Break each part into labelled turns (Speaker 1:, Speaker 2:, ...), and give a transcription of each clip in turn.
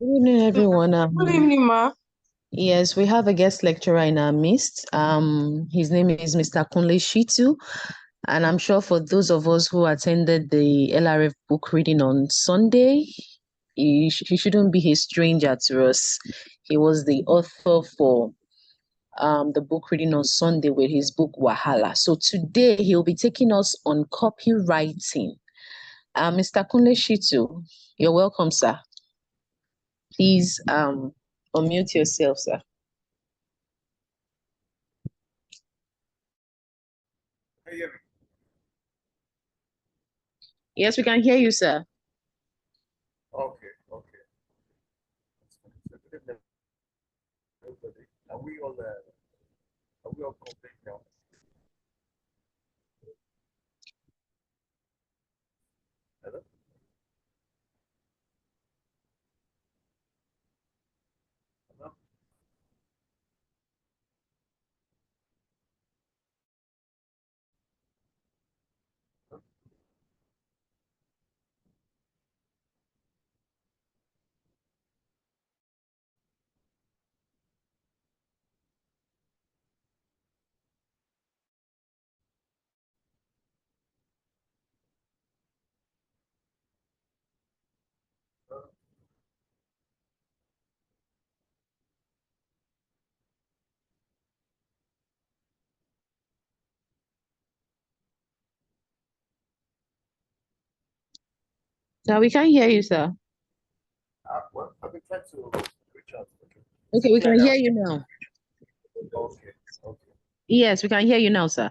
Speaker 1: Good evening, everyone.
Speaker 2: Good evening, ma.
Speaker 1: Yes, we have a guest lecturer in our midst. His name is Mr. Kunle Shittu, and I'm sure for those of us who attended the LRF book reading on Sunday, he shouldn't be a stranger to us. He was the author for the book reading on Sunday with his book Wahala. So today he'll be taking us on copywriting. Mr. Kunle Shittu, you're welcome, sir. Please unmute yourself, sir.
Speaker 3: Can you hear me?
Speaker 1: Yes, we can hear you, sir.
Speaker 3: Okay. So good evening, everybody. Are we all complete now? Hello? Hello? Hello?
Speaker 1: Sir, we can hear you, sir.
Speaker 3: Well, I've been trying to reach out. Okay.
Speaker 1: Okay, we can hear you now.
Speaker 3: Okay.
Speaker 1: Yes, we can hear you now, sir.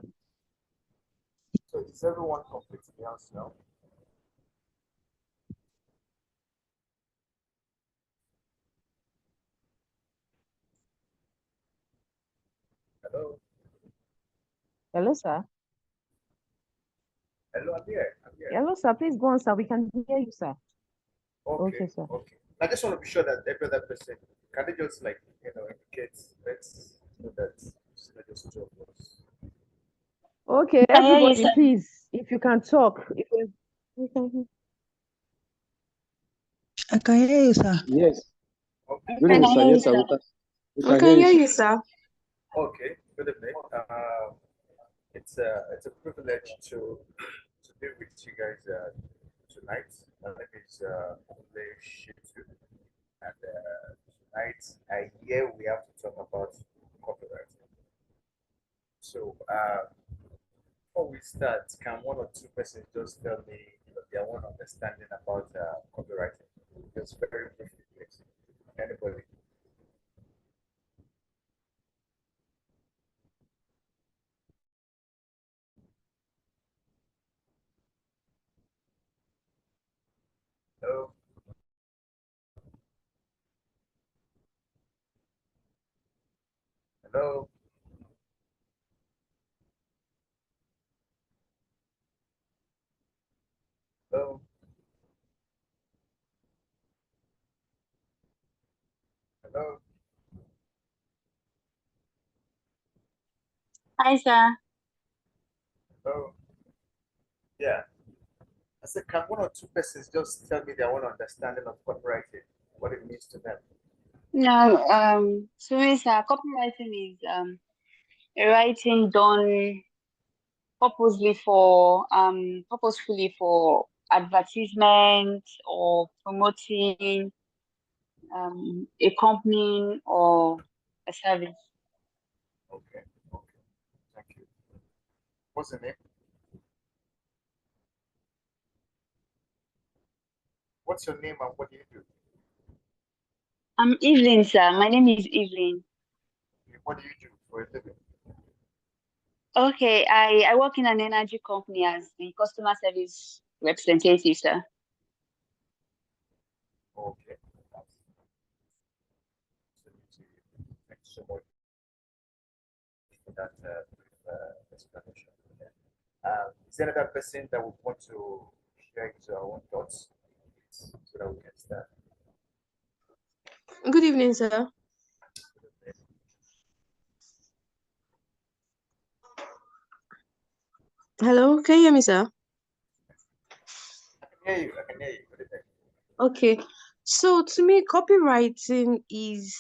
Speaker 3: So is everyone complete in the house now? Hello?
Speaker 1: Hello, sir.
Speaker 3: Hello, I'm here.
Speaker 1: Hello, sir. Please go on, sir. We can hear you, sir. Okay, sir.
Speaker 3: Okay. I just want to be sure that every other person can they just indicate let's know that it's not just two of us.
Speaker 1: Okay,
Speaker 2: Can hear you,
Speaker 1: everybody,
Speaker 2: sir.
Speaker 1: please, if you can talk. We can hear.
Speaker 4: I can hear you, sir.
Speaker 5: Yes.
Speaker 3: Okay.
Speaker 5: Good evening, sir. Yes, sir. We can hear you, sir.
Speaker 3: Okay. Good evening. It's a privilege to be with you guys tonight. My name is Kunle Shittu, and tonight we have to talk about copywriting. So before we start, can one or two persons just tell me their own understanding about copywriting? Just very briefly, please. Anybody? Hello. Hello. Hello. Hello.
Speaker 2: Hi, sir.
Speaker 3: Hello. Yeah. I said, can one or two persons just tell me their own understanding of copywriting, what it means to them?
Speaker 2: No, so it's copywriting is a writing done purposefully for advertisement or promoting a company or a service.
Speaker 3: Okay. Thank you. What's the name? What's your name and what do you do?
Speaker 2: I'm Evelyn, sir. My name is Evelyn.
Speaker 3: What do you do for a living?
Speaker 2: Okay, I work in an energy company as the customer service representative, sir.
Speaker 3: Okay. Thank you so much for that brief explanation. Is there another person that would want to share his own thoughts so that we can start?
Speaker 6: Good evening, sir. Hello, can you hear me, sir?
Speaker 3: I can hear you. Good evening.
Speaker 6: Okay.
Speaker 5: So to me, copywriting is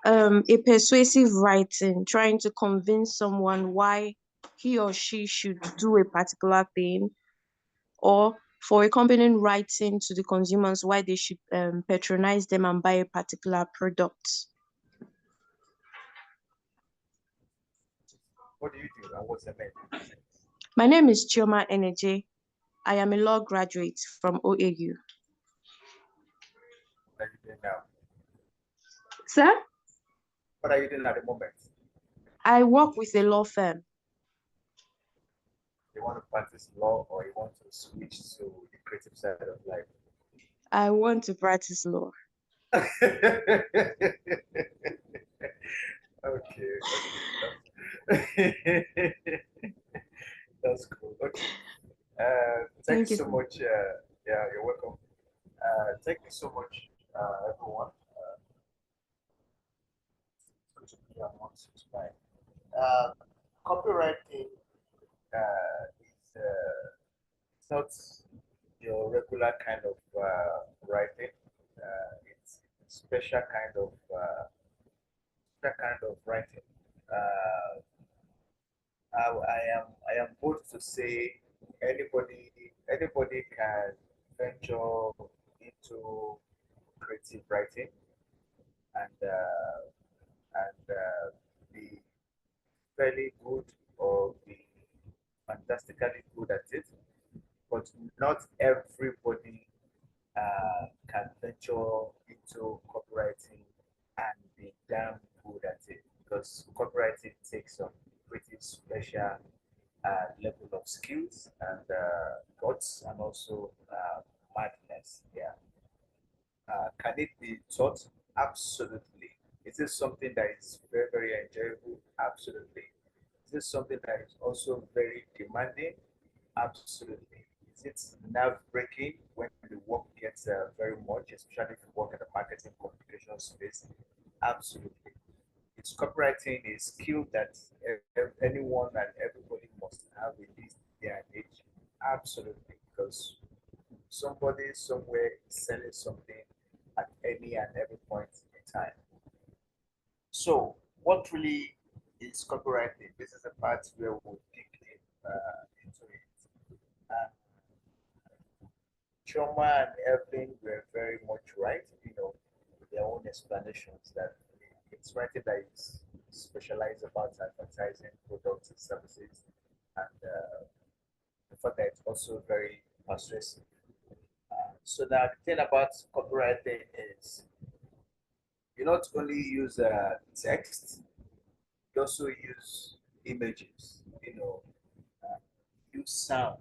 Speaker 5: a persuasive writing, trying to convince someone why he or she should do a particular thing, or for a company writing to the consumers why they should patronize them and buy a particular product.
Speaker 3: What do you do and what's the name?
Speaker 5: My name is Chioma Energy. I am a law graduate from OAU.
Speaker 3: What are you doing now?
Speaker 5: Sir?
Speaker 3: What are you doing at the moment?
Speaker 5: I work with a law firm.
Speaker 3: You want to practice law or you want to switch to the creative side of life?
Speaker 5: I want to practice law.
Speaker 3: Okay, that's cool. Okay. Thank you so much. Yeah, you're welcome. Thank you so much, everyone. Uh, Copywriting is it's not your regular kind of writing. It's special kind of writing. Uh, I am bold to say anybody can venture into creative writing and be fairly good or be fantastically good at it, but not everybody can venture into copywriting and be damn good at it because copywriting takes some pretty special level of skills and guts and also madness. Yeah. Can it be taught? Absolutely. Is this something that is very, very enjoyable? Absolutely. Is this something that is also very demanding? Absolutely. Is it nerve-breaking when the work gets very much, especially if you work in the marketing communication space? Absolutely. It's copywriting a skill that anyone and everybody must have in this day and age. Absolutely, because somebody somewhere is selling something at any and every point in time. So, what really is copywriting? This is the part where we'll dig into it. Uh, Choma and Evelyn were very much right, with their own explanations that it's writing that is specialized about advertising products and services, and the fact that it's also very persuasive. So now the thing about copywriting is you not only use text, you also use images, use sound.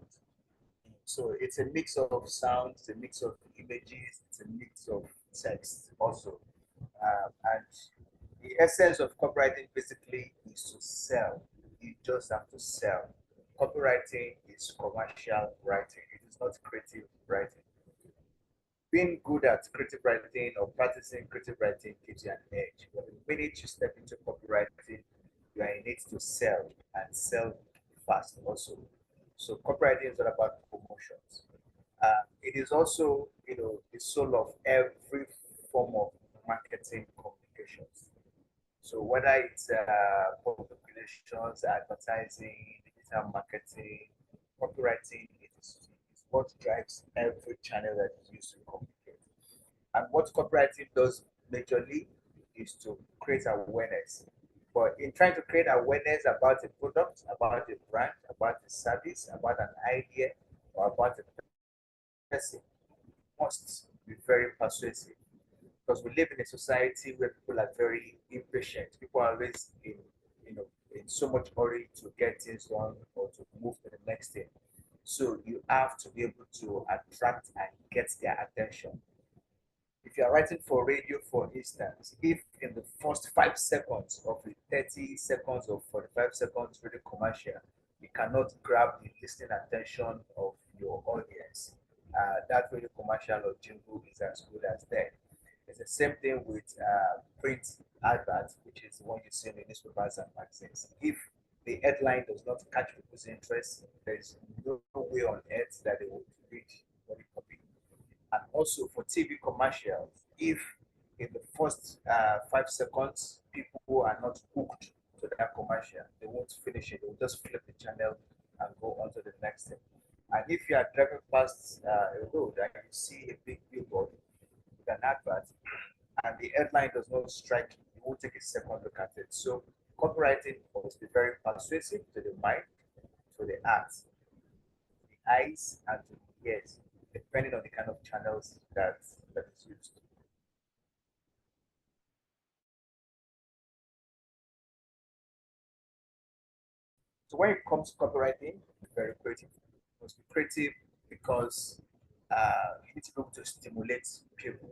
Speaker 3: So it's a mix of sounds, a mix of images, it's a mix of text also. And the essence of copywriting basically is to sell. You just have to sell. Copywriting is commercial writing. It is not creative writing. Being good at creative writing or practicing creative writing gives you an edge. But the minute you step into copywriting, you are in it to sell and sell fast also. So copywriting is all about promotions. It is also, the soul of every form of marketing communications. So whether it's public relations, advertising, digital marketing, copywriting, it is what drives every channel that is used to communicate. And what copywriting does majorly is to create awareness. But in trying to create awareness about a product, about a brand, about a service, about an idea, or about a person, must be very persuasive because we live in a society where people are very impatient. People are always in so much hurry to get things done or to move to the next thing. So you have to be able to attract and get their attention. If you are writing for radio, for instance, if in the first 5 seconds of the 30 seconds or 45 seconds radio commercial, you cannot grab the listening attention of your audience, that radio commercial or jingle is as good as dead. It's the same thing with print adverts, which is the one you see in the newspapers and magazines. If the headline does not catch people's interest, there is no way on earth that they would read what it could be. And also for TV commercials, if in the first 5 seconds people are not hooked to that commercial, they won't finish it. They'll just flip the channel and go on to the next thing. And if you are driving past a road and you see a big billboard with an advert and the headline does not strike you, you won't take a second look at it. So copywriting must be very persuasive to the mind, to the heart, the eyes, and to the ears, depending on the kind of channels that is used. So when it comes to copywriting, it's very creative. It must be creative because you need to be able to stimulate people.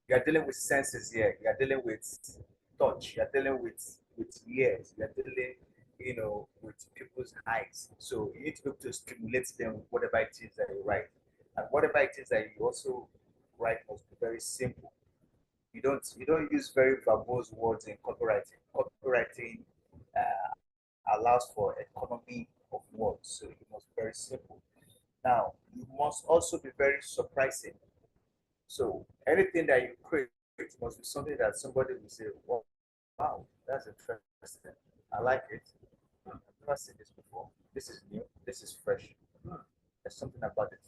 Speaker 3: You are dealing with senses here. You are dealing with touch. You are dealing with ears. You are dealing, with people's eyes. So you need to be able to stimulate them with whatever it is that you write, and whatever it is that you also write must be very simple. You don't use very verbose words in copywriting. Copywriting allows for economy of words, so it must be very simple. Now, you must also be very surprising. So anything that you create must be something that somebody will say, wow, that's interesting. I like it. I've never seen this before. This is new. This is fresh. There's something about it.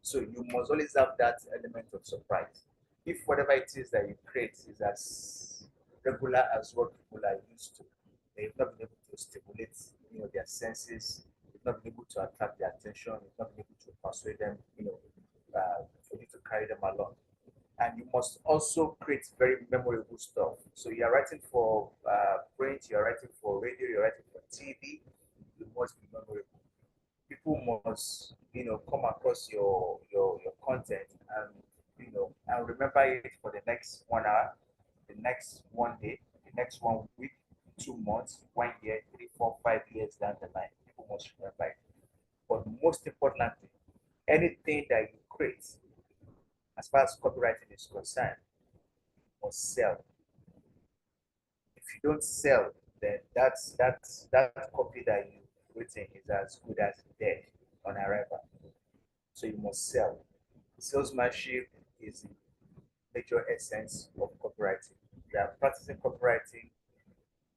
Speaker 3: So you must always have that element of surprise. If whatever it is that you create is as regular as what people are used to, they've not been able to stimulate, their senses. They've not been able to attract their attention. They've not been able to persuade them, for you to carry them along. And you must also create very memorable stuff. So you're writing for print, you're writing for radio, you're writing for TV. You must be memorable. People must, come across your content and and remember it for the next 1 hour, the next one day, the next 1 week, 2 months, 1 year, 3, 4, 5 years down the line. People must remember it. But most importantly, anything that you create, as far as copywriting is concerned, must sell. If you don't sell, then that copy that you've written is as good as dead on arrival. So you must sell. Salesmanship is the major essence of copywriting. You are practicing copywriting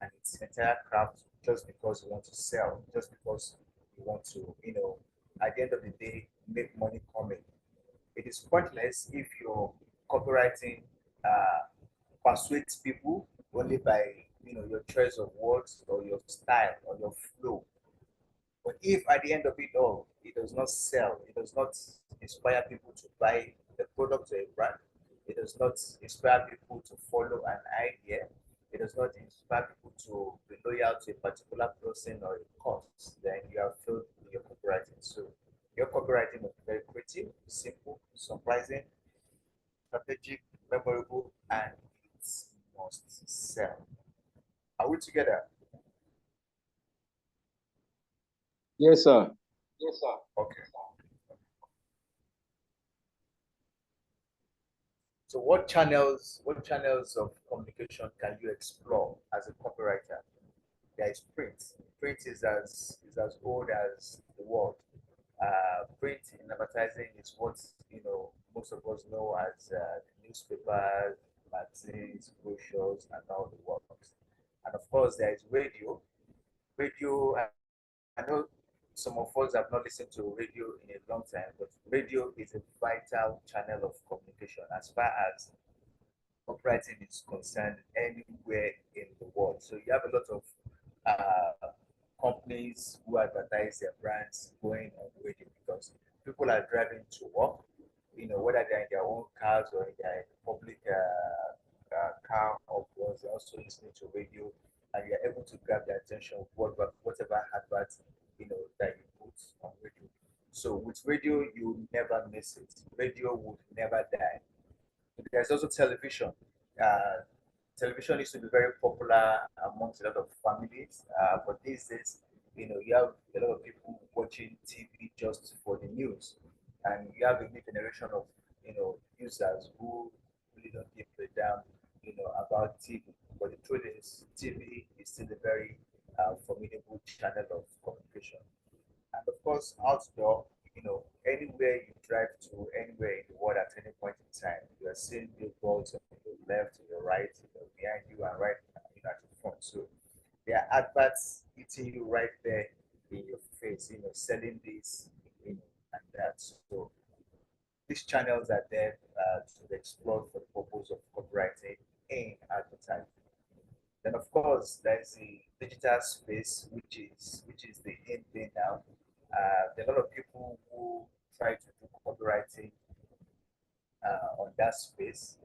Speaker 3: and its entire craft just because you want to sell, just because you want to, at the end of the day, make money coming. It is pointless if your copywriting persuades people only by your choice of words or your style or your flow. But if at the end of it all, it does not sell, it does not inspire people to buy the product or a brand, it does not inspire people to follow an idea, it does not inspire people to be loyal to a particular person or a cause, then you have failed in your copywriting. So your copywriting must be very creative, simple, surprising, strategic, memorable, and it must sell. Are we together?
Speaker 4: Yes, sir.
Speaker 3: Yes, sir. Okay. So what channels of communication can you explore as a copywriter? There is print. Print is as old as the world. Print in advertising is what most of us know as the newspapers, magazines, brochures, and all the works. And of course, there is radio. Radio, I know some of us have not listened to radio in a long time, but radio is a vital channel of communication as far as copywriting is concerned anywhere in the world. So you have a lot of companies who advertise their brands going on radio because people are driving to work, whether they're in their own cars or in their public car or bus, they're also listening to radio and you're able to grab their attention with whatever advert, that you put on radio. So with radio, you never miss it. Radio would never die. There's also television. Uh, Television used to be very popular amongst a lot of families, but these days, you have a lot of people watching TV just for the news, and you have a new generation of, users who really don't give a damn, about TV. But the truth is, TV is still a very formidable channel of communication. And of course, outdoor, anywhere you drive to, anywhere in the world at any point in time, you are seeing billboards on your left, to your right, behind you, and right at your front. So there are adverts hitting you right there in your face, selling this, and that. So these channels are there to be explored for the purpose of copywriting and advertising. Then of course there's the digital space, which is the in thing now. There are a lot of people who try to do copywriting on that space,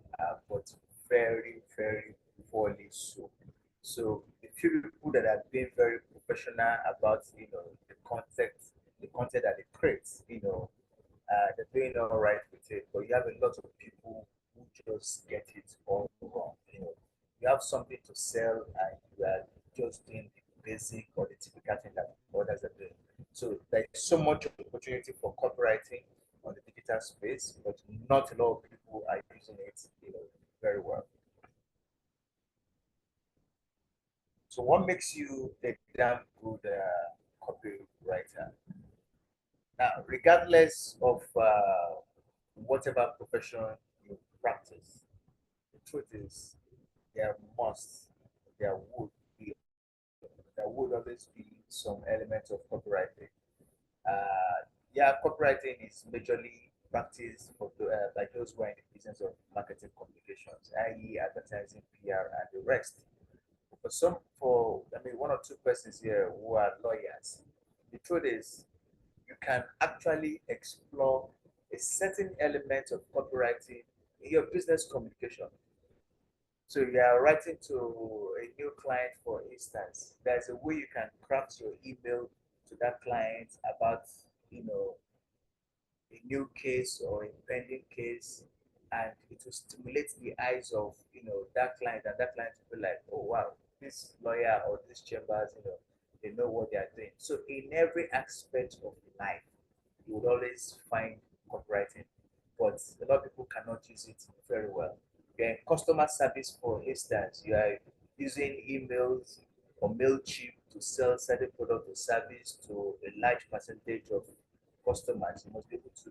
Speaker 3: but very, very poorly so. So the few people that have been very professional about the content that they create, they're doing all right with it. But you have a lot of people who just get it all wrong. You have something to sell and you are just doing the basic or the typical thing that others are doing. So there's so much opportunity for copywriting on the digital space, but not a lot of people are using it, very well. So what makes you a damn good copywriter? Now, regardless of whatever profession you practice, the truth is there must, there would be, there would always be some element of copywriting. Yeah, copywriting is majorly practiced by those who are in the business of marketing communications, i.e., advertising, PR, and the rest. One or two persons here who are lawyers, the truth is you can actually explore a certain element of copywriting in your business communication. So you are writing to a new client, for instance. There's a way you can craft your email to that client about, a new case or a pending case, and it will stimulate the eyes of that client, and that client will be like, oh wow, this lawyer or this chambers, they know what they are doing. So in every aspect of life, you would always find copywriting, but a lot of people cannot use it very well. Then customer service, for instance, you are using emails or MailChimp to sell certain product or service to a large percentage of customers. You must be able to,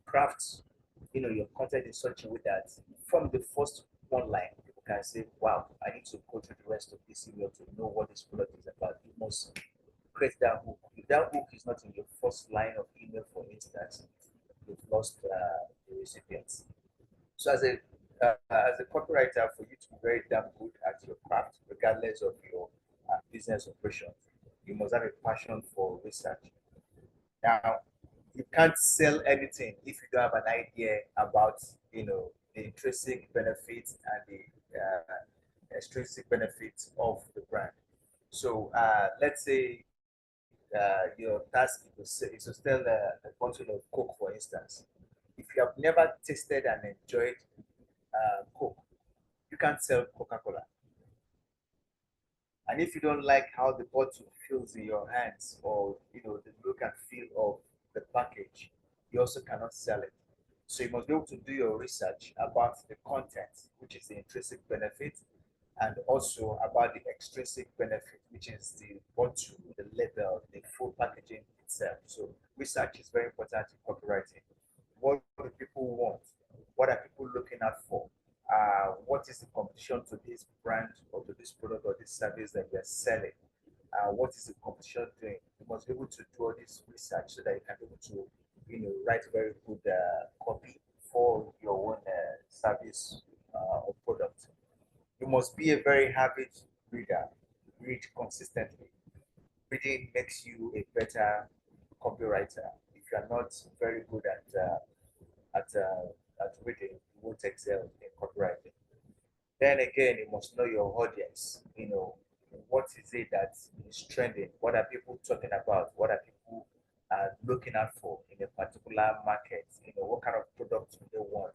Speaker 3: craft, your content in such a way that from the first one line, people can say, wow, I need to go through the rest of this email to know what this product is about. You must create that hook. If that hook is not in your first line of email, for instance, you've lost the recipients. So as a copywriter, for you to be very damn good at your craft, regardless of your business operations, you must have a passion for research. Now, you can't sell anything if you don't have an idea about, the intrinsic benefits and the extrinsic benefits of the brand. So let's say your task is to sell a bottle of Coke, for instance. If you have never tasted and enjoyed Coke, you can't sell Coca-Cola. And if you don't like how the bottle feels in your hands, or the look and feel of the package, you also cannot sell it. So you must be able to do your research about the content, which is the intrinsic benefit, and also about the extrinsic benefit, which is the bottle, the label, the full packaging itself. So research is very important in copywriting. What do people want? What are people looking out for? What is the competition to this brand or to this product or this service that you're selling? What is the competition doing? You must be able to do all this research so that you can be able to, write very good copy for your own service or product. You must be a very avid reader. Read consistently. Reading makes you a better copywriter. If you are not very good at reading, you won't excel in copywriting. Then again, you must know your audience. What is it that is trending? What are people talking about? What are people looking out for in a particular market? What kind of product do they want?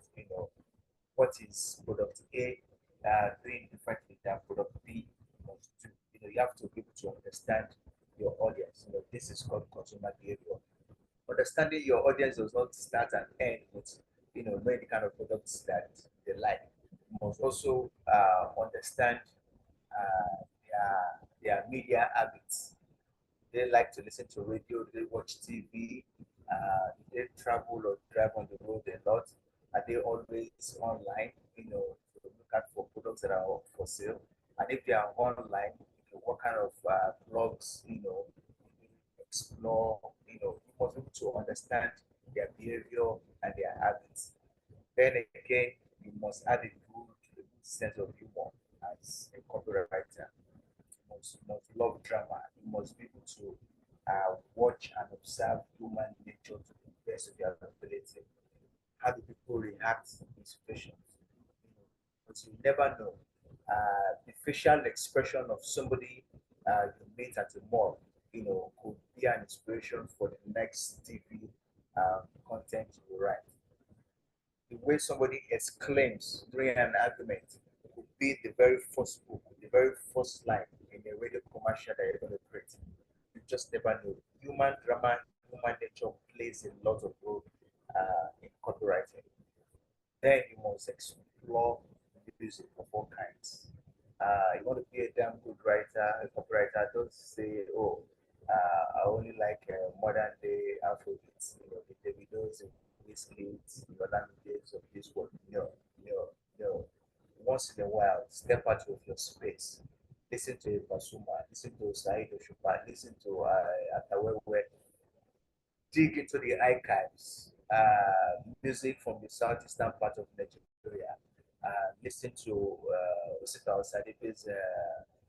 Speaker 3: What is product A doing differently than product B must do? You have to be able to understand your audience. This is called consumer behavior. Understanding your audience does not start and end with knowing the kind of products that they like. You must also understand their media habits. They like to listen to radio, they watch TV, They travel or drive on the road a lot? Are they always online, to look out for products that are for sale? And if they are online, what kind of blogs, explore, you must be able to understand their behavior and their habits. Then again, you must add a good sense of humor as a copywriter. You must love drama. You must be able to watch and observe human nature to the best of your ability. How do people react in situations? But you never know. The facial expression of somebody you meet at the mall, could be an inspiration for the next TV content you write. The way somebody exclaims during an argument could be the very first book, the very first line in a radio commercial that you're going to create. You just never know. Human drama, human nature plays a lot of role in copywriting. Then you must explore music of all kinds. You want to be a damn good writer, a copywriter. Don't say, "Oh, I only like modern day Afrobeats." The Davidos, the Wizkids, the Olamides of this world. No, no, no. Once in a while, step out of your space. Listen to Pasuma, listen to Said Oshupa, listen to Atawewe, dig into the archives, music from the southeastern part of Nigeria, listen to Sadipe's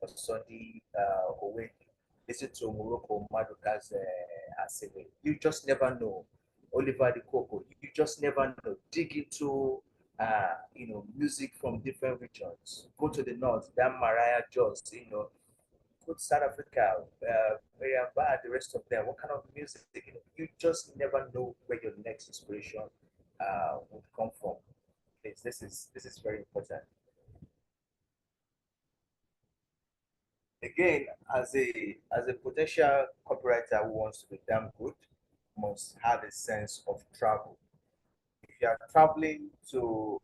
Speaker 3: Osodi Owe, listen to Morocco Maduka's Asebe. You just never know. Oliver the Coco, you just never know. Dig into music from different regions. Go to the north, that Mariah Jones, go to South Africa, Miriam Bad, the rest of them. What kind of music? You just never know where your next inspiration would come from. This is very important. Again, as a potential copywriter who wants to be damn good, must have a sense of travel. If you are traveling to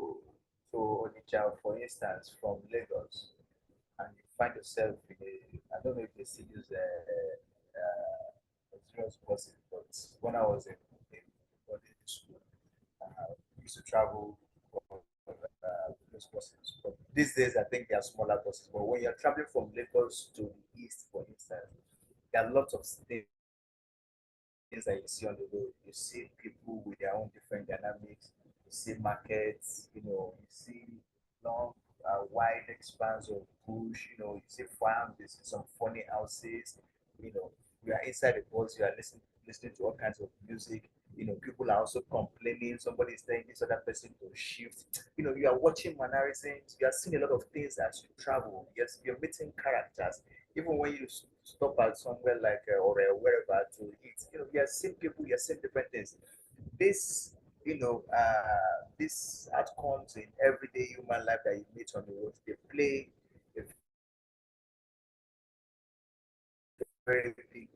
Speaker 3: Onitsha, for instance, from Lagos, and you find yourself in I don't know if they still use serious buses, but when I was in boarding school, we used to travel those buses. But these days, I think they are smaller buses. But when you're traveling from Lagos to the east, for instance, there are lots of things that you see on the road. You see people with their own different dynamics. You see markets, you see long, wide expanse of bush, you see farms, you see some funny houses, you are inside the bus, you are listening to all kinds of music. People are also complaining, somebody is telling this other person to shift. You are watching mannerisms, you are seeing a lot of things as you travel. Yes, you're meeting characters. Even when you stop at somewhere like or wherever to eat, you're seeing people, you're seeing different things. This, this outcomes in everyday human life that you meet on the road, they play a very big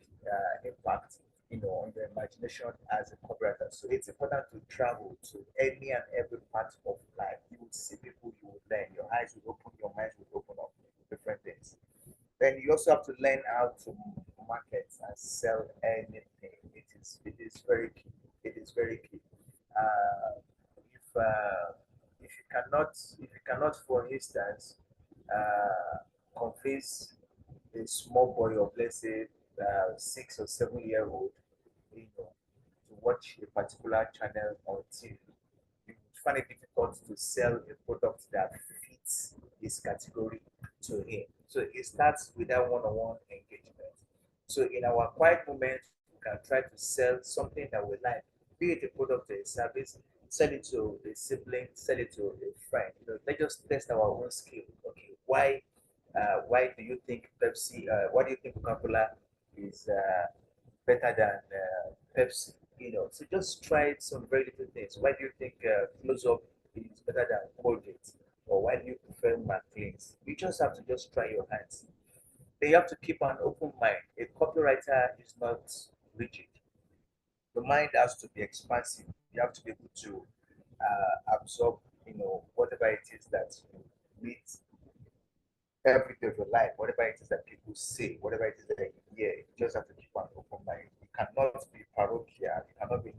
Speaker 3: impact, on your imagination as a copywriter. So it's important to travel to any and every part of life. You will see people, you will learn. Your eyes will open, your mind will open up different things. Then you also have to learn how to market and sell anything. It is very key. It is very key. Uh, if you cannot, for instance, convince a small boy of, let's say, 6 or 7 year old, to watch a particular channel on TV, you find it difficult to sell a product that fits his category to him. So it starts with that one-on-one engagement. So in our quiet moments, we can try to sell something that we like, be it a product or a service, sell it to a sibling, sell it to a friend. Let's just test our own skill. Okay, why do you think Pepsi? Why do you think Coca-Cola is better than Pepsi? So just try some very little things. Why do you think Close Up is better than Colgate? Or why do you prefer McLean's? You just have to just try your hands. Then you have to keep an open mind. A copywriter is not rigid. The mind has to be expansive. You have to be able to absorb, whatever it is that you meet every day of your life, whatever it is that people say, whatever it is that you hear. You just have to keep an open mind. You cannot be parochial. You cannot be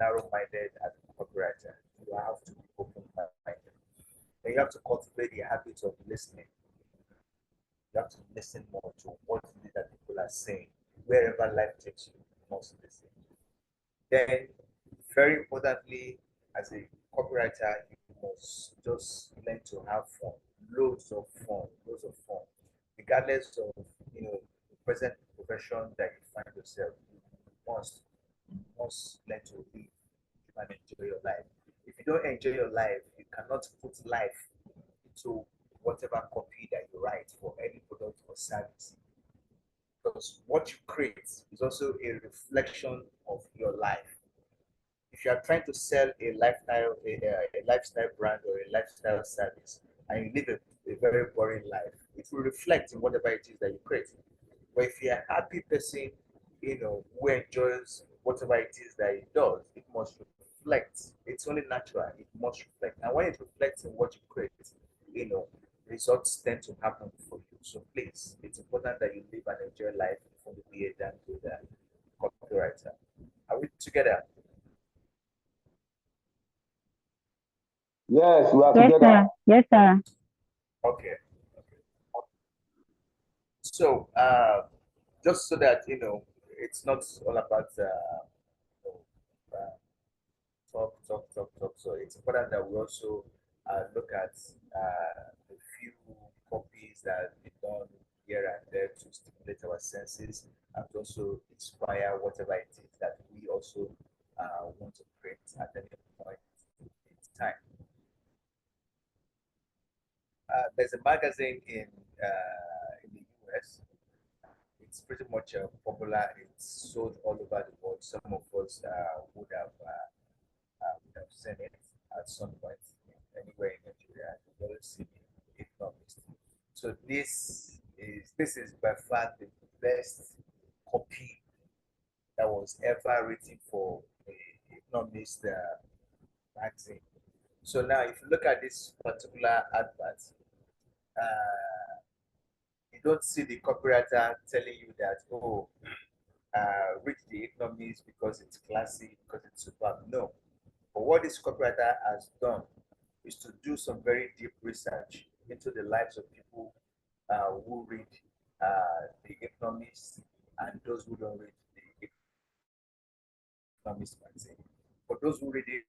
Speaker 3: open-minded as a copywriter. You have to be open-minded. And you have to cultivate the habit of listening. You have to listen more to what it is that people are saying. Wherever life takes you, you must listen. Then, very importantly, as a copywriter, you must just learn to have fun. Loads of fun, loads of fun. Regardless of the present profession that you find yourself, you must learn to live and enjoy your life. If you don't enjoy your life, you cannot put life into whatever copy that you write for any product or service. Because what you create is also a reflection of your life. If you are trying to sell a lifestyle brand or a lifestyle service, and you live a very boring life, it will reflect in whatever it is that you create. But if you're a happy person, who enjoys whatever it is that he does, it must reflect. It's only natural. It must reflect. And when it reflects in what you create, results tend to happen for you. So please, it's important that you live and enjoy life before you be a damn good copywriter. Are we together?
Speaker 4: Yes, we are
Speaker 6: Yes,
Speaker 4: together.
Speaker 6: sir. Yes, sir.
Speaker 3: Okay. So, just so that it's not all about talk. So it's important that we also look at a few copies that have been done here and there to stimulate our senses and also inspire whatever it is that we also want to create at any point in time. There's a magazine in the US. It's pretty much popular. It's sold all over the world. Some of us would have seen it at some point anywhere in Nigeria. You will see the economist. So this is by far the best copy that was ever written for the economist magazine. So now, if you look at this particular advert, you don't see the copywriter telling you that, read the economist because it's classy, because it's superb. No. But what this copywriter has done is to do some very deep research into the lives of people who read the economist and those who don't read the economist magazine. For those who read it,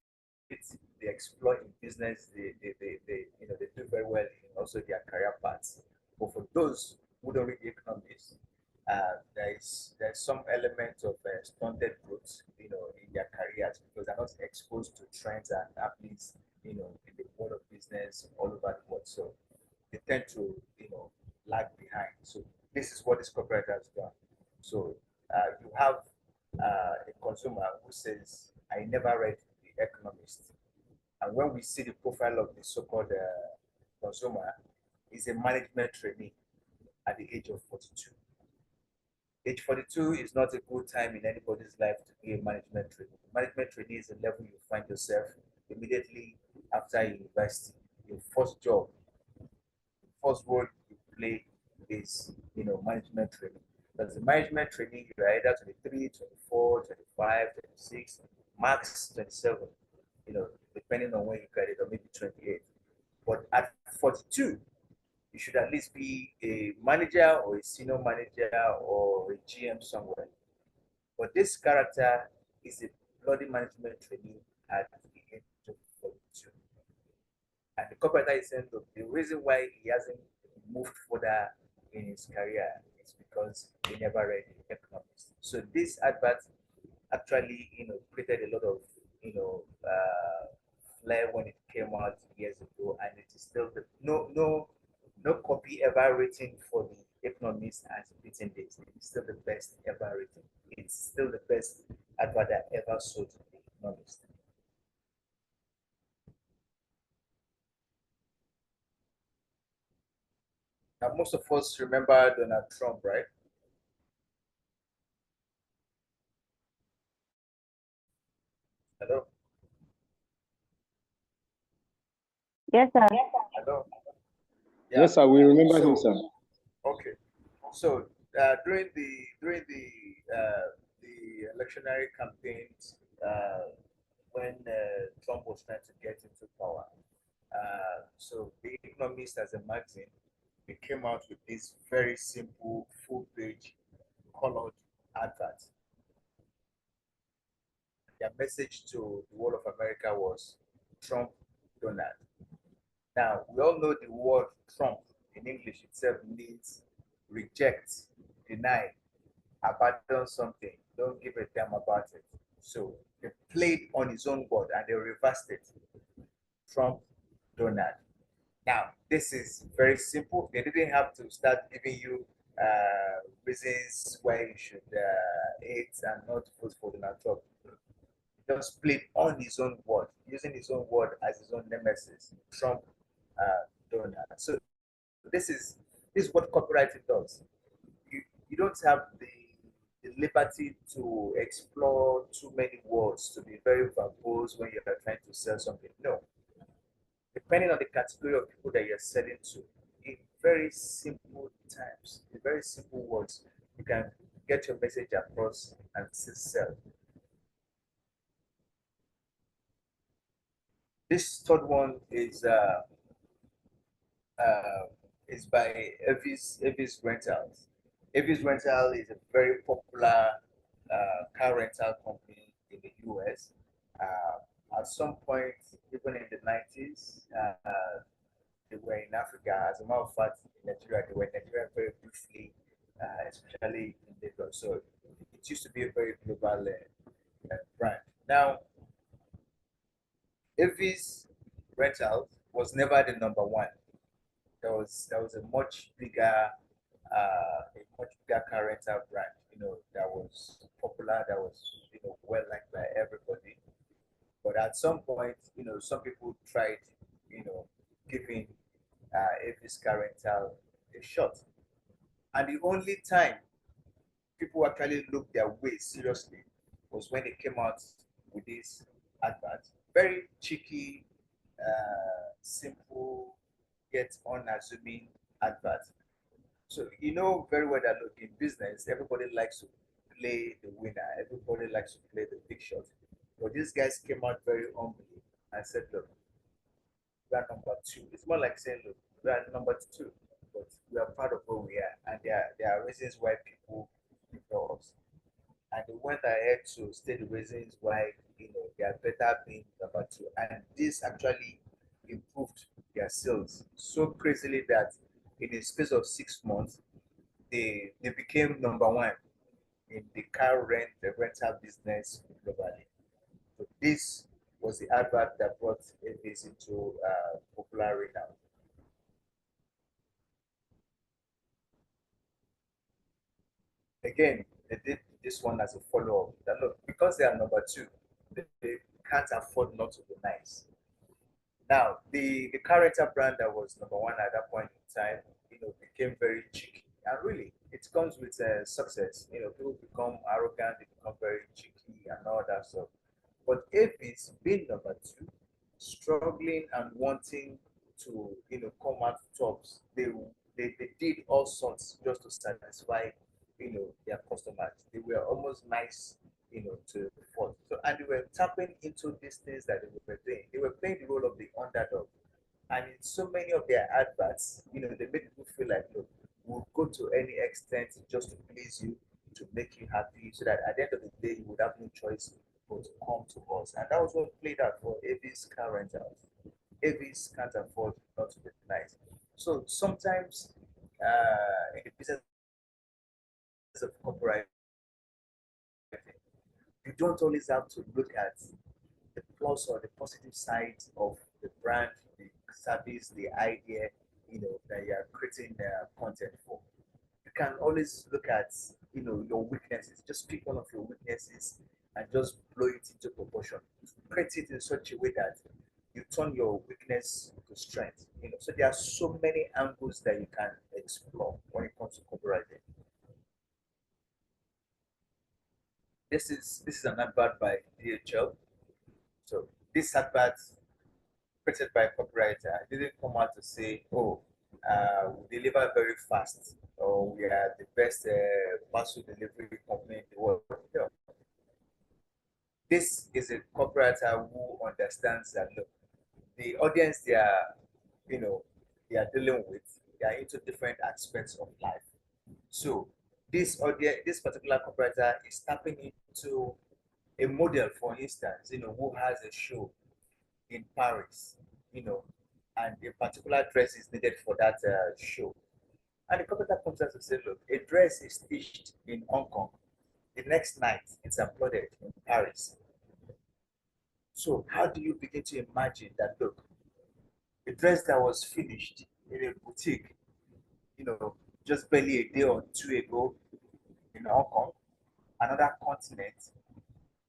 Speaker 3: they explore in business, they do very well in also their career paths. But for those who don't read the economics, there's some element of stunted growth, in their careers because they're not exposed to trends and happenings, in the world of business all over the world. So they tend to, lag behind. So this is what this corporate has done. So you have a consumer who says, "I never read The Economist," and when we see the profile of the so-called consumer, is a management trainee at the age of 42. Age 42 is not a good time in anybody's life to be a management trainee. Management trainee is a level you find yourself immediately after university. Your first job, first role you play is, management training. As a management training, you're either 23, 24, 25, 26, max 27, depending on when you graduate, or maybe 28. But at 42, you should at least be a manager or a senior manager or a GM somewhere. But this character is a bloody management trainee at the age of 42. And the copywriter is saying, look, the reason why he hasn't moved further in his career is because he never read the economics. So this advert actually, created a lot of, flair when it came out years ago, and it is still no copy ever written for the economist has beaten this. It's still the best ever written. It's still the best advert that ever sold to the economist. Now, most of us remember Donald Trump, right? Hello?
Speaker 6: Yes, sir.
Speaker 3: Hello? Yeah.
Speaker 4: Yes, sir. We remember him, sir.
Speaker 3: Okay. So during the electionary campaigns, when Trump was trying to get into power. So The Economist, as a magazine, they came out with this very simple full-page colored advert. Their message to the whole of America was Trump Donald. Now, we all know the word Trump in English itself means reject, deny, abandon something, don't give a damn about it. So they played on his own word and they reversed it. Trump Donald. Now, this is very simple. They didn't have to start giving you reasons why you should hate and not vote for Donald Trump. Just played on his own word, using his own word as his own nemesis, Trump Donald. So this is what copywriting does. You don't have the liberty to explore too many words, to be very verbose when you're trying to sell something. No. Depending on the category of people that you're selling to, in very simple terms, in very simple words, you can get your message across and still sell. This third one is by Evis Rentals. Evis Rental is a very popular car rental company in the US. At some point, even in the 90s, they were in Africa. As a matter of fact, in Nigeria, they were in Nigeria very briefly, especially in Lagos. So it used to be a very global brand. Now, Avis Rental was never the number one. There was a much bigger car rental brand, that was popular, that was well liked by everybody. But at some point, some people tried, giving Avis car rental a shot. And the only time people actually looked their way seriously was when they came out with this advert. Very cheeky, simple, yet unassuming advert. So you know very well that, look, in business, everybody likes to play the winner. Everybody likes to play the big shot. But these guys came out very humbly and said, look, we are number two. It's more like saying, look, we are number two, but we are proud of where we are. And there are reasons why people ignore us. And they went ahead to state the reasons why they are better being number two. And this actually improved their sales so crazily that in a space of 6 months, they became number one in the the rental business globally. So this was the advert that brought this into popular renown. Again, they did this one as a follow-up. That, look, because they are number two, they can't afford not to be nice. Now, the character brand that was number one at that point in time, became very cheeky. And really, it comes with success. People become arrogant, they become very cheeky and all that stuff. But if it's been number two, struggling and wanting to, come out tops, they did all sorts just to satisfy, their customers. They were almost nice, to the fault. So, and they were tapping into these things that they were doing. They were playing the role of the underdog. And in so many of their adverts, they make people feel like, look, we'll go to any extent just to please you, to make you happy, so that at the end of the day, you would have no choice but to come to us. And that was what played out for Avis car rentals. Avis can't afford not to be nice. So sometimes in the business of copywriting, you don't always have to look at the plus or the positive side of the brand, the service, the idea, that you are creating content for. You can always look at, your weaknesses. Just pick one of your weaknesses and just blow it into proportion. Create it in such a way that you turn your weakness to strength. So there are so many angles that you can explore when it comes to copywriting. This is an advert by DHL. So this advert created by a copywriter didn't come out to say, oh, we deliver very fast, or we are the best parcel delivery company in the world. No. this is a copywriter who understands that look, the audience they are dealing with, they are into different aspects of life. So this audience, this particular copywriter is tapping into a model, for instance, who has a show in Paris, and a particular dress is needed for that show. And the copywriter comes out to say, look, a dress is stitched in Hong Kong. The next night, it's uploaded in Paris. So how do you begin to imagine that, look, a dress that was finished in a boutique, just barely a day or two ago in Hong Kong, another continent,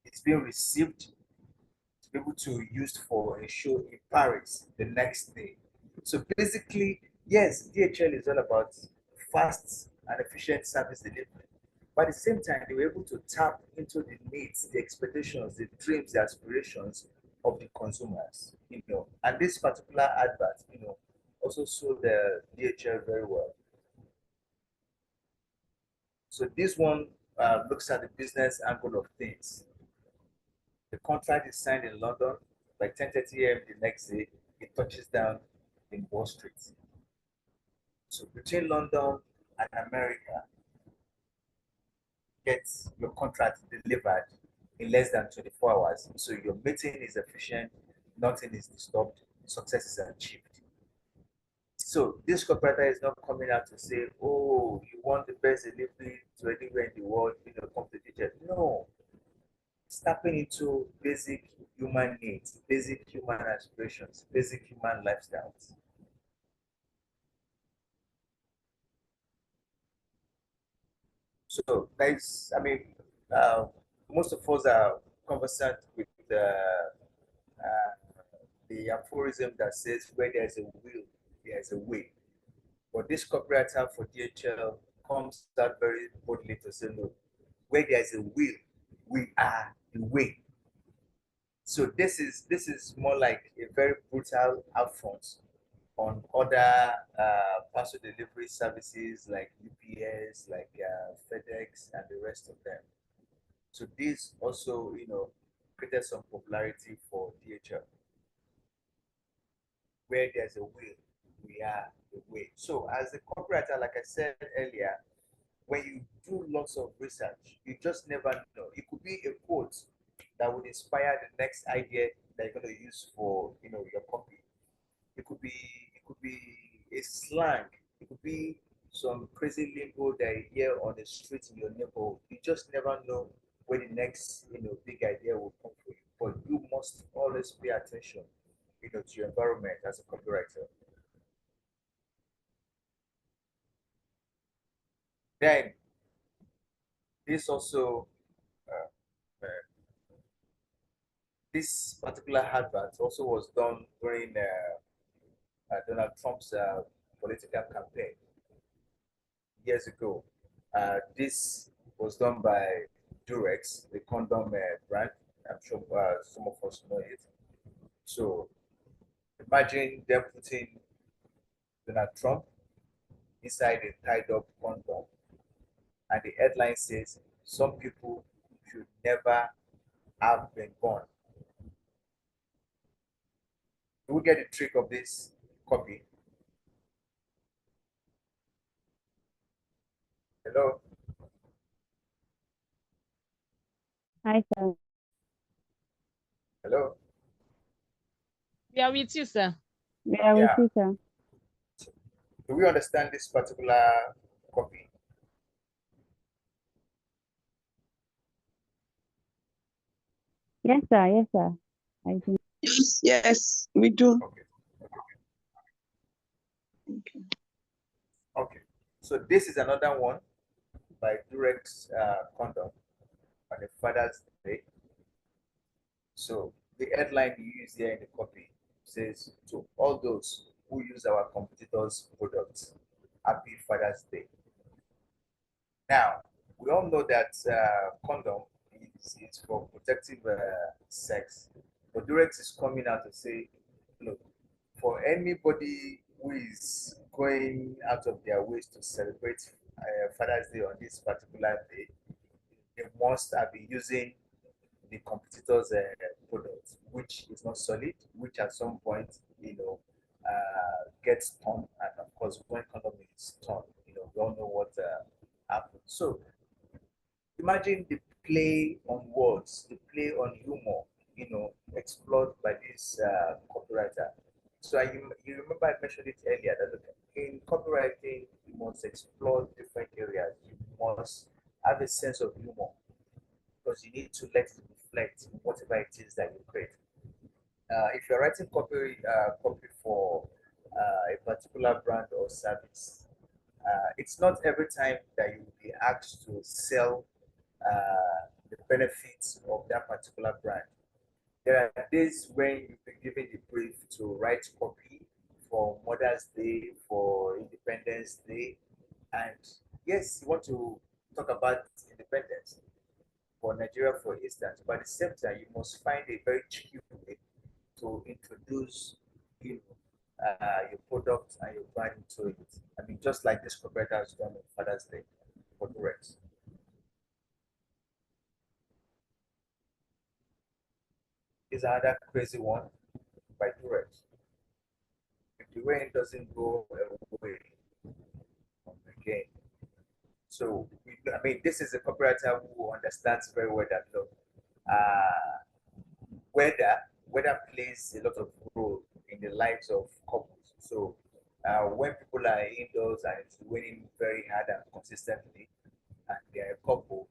Speaker 3: it's being received to be able to use for a show in Paris the next day. So basically, yes, DHL is all about fast and efficient service delivery. But at the same time, they were able to tap into the needs, the expectations, the dreams, the aspirations of the consumers, And this particular advert, also sold the DHL very well. So this one looks at the business angle of things. The contract is signed in London. By 10:30 a.m. the next day, it touches down in Wall Street. So between London and America, get your contract delivered in less than 24 hours. So your meeting is efficient, nothing is disturbed, success is achieved. So this copywriter is not coming out to say, oh, you want the best delivery to anywhere in the world, come to DHL. No. It's tapping into basic human needs, basic human aspirations, basic human lifestyles. So guys, most of us are conversant with the aphorism that says where there's a will, there's a way. But this copywriter for DHL comes out very boldly to say, look, where there's a will, we are the way. So this is more like a very brutal affront on other parcel delivery services like UPS, like FedEx, and the rest of them. So this also, created some popularity for DHL. Where there's a will, we are the way. So as a copywriter, like I said earlier, when you do lots of research, you just never know. It could be a quote that would inspire the next idea that you're going to use for, your copy. It could be a slang. It could be some crazy lingo that you hear on the street in your neighborhood. You just never know where the next, big idea will come for you. But you must always pay attention, to your environment as a copywriter. Then this also this particular advert also was done during Donald Trump's political campaign years ago. This was done by Durex, the condom brand. I'm sure some of us know it. So imagine them putting Donald Trump inside a tied up condom, and the headline says, "Some people should never have been born." Do we get the trick of this copy? Hello?
Speaker 6: Hi, sir.
Speaker 3: Hello?
Speaker 7: We are with you, sir.
Speaker 6: We are with
Speaker 3: Yeah.
Speaker 6: you, sir.
Speaker 3: Do we understand this particular copy?
Speaker 6: Yes, sir. Yes, sir. I think.
Speaker 5: Yes, we do.
Speaker 3: Okay. Okay. So this is another one by Durex condom on the Father's Day. So the headline you use here in the copy says, "To all those who use our competitors' products, Happy Father's Day." Now, we all know that condom is for protective sex, but Durex is coming out to say, look, for anybody who is going out of their ways to celebrate Father's Day on this particular day, they must have been using the competitor's product, which is not solid, which at some point, gets torn. And of course, when condom is torn, we all know what happens. So imagine the play on words, the play on humor, explored by this copywriter. So you remember I mentioned it earlier that in copywriting, you must explore different areas. You must have a sense of humor because you need to let it reflect whatever it is that you create. If you're writing copy for a particular brand or service, it's not every time that you will be asked to sell the benefits of that particular brand. There are days when you've been given the brief to write copy for Mother's Day, for Independence Day, and yes, you want to talk about independence for Nigeria, for instance, but at the same time, you must find a very cheeky way to introduce your product and your brand into it. I mean, just like this competitor has done on Father's Day for the rest. Is another crazy one by Durex. If the rain doesn't go away again. So, I mean, this is a copywriter who understands very well that look, weather plays a lot of role in the lives of couples. So, when people are indoors and it's raining very hard and consistently, and they're a couple,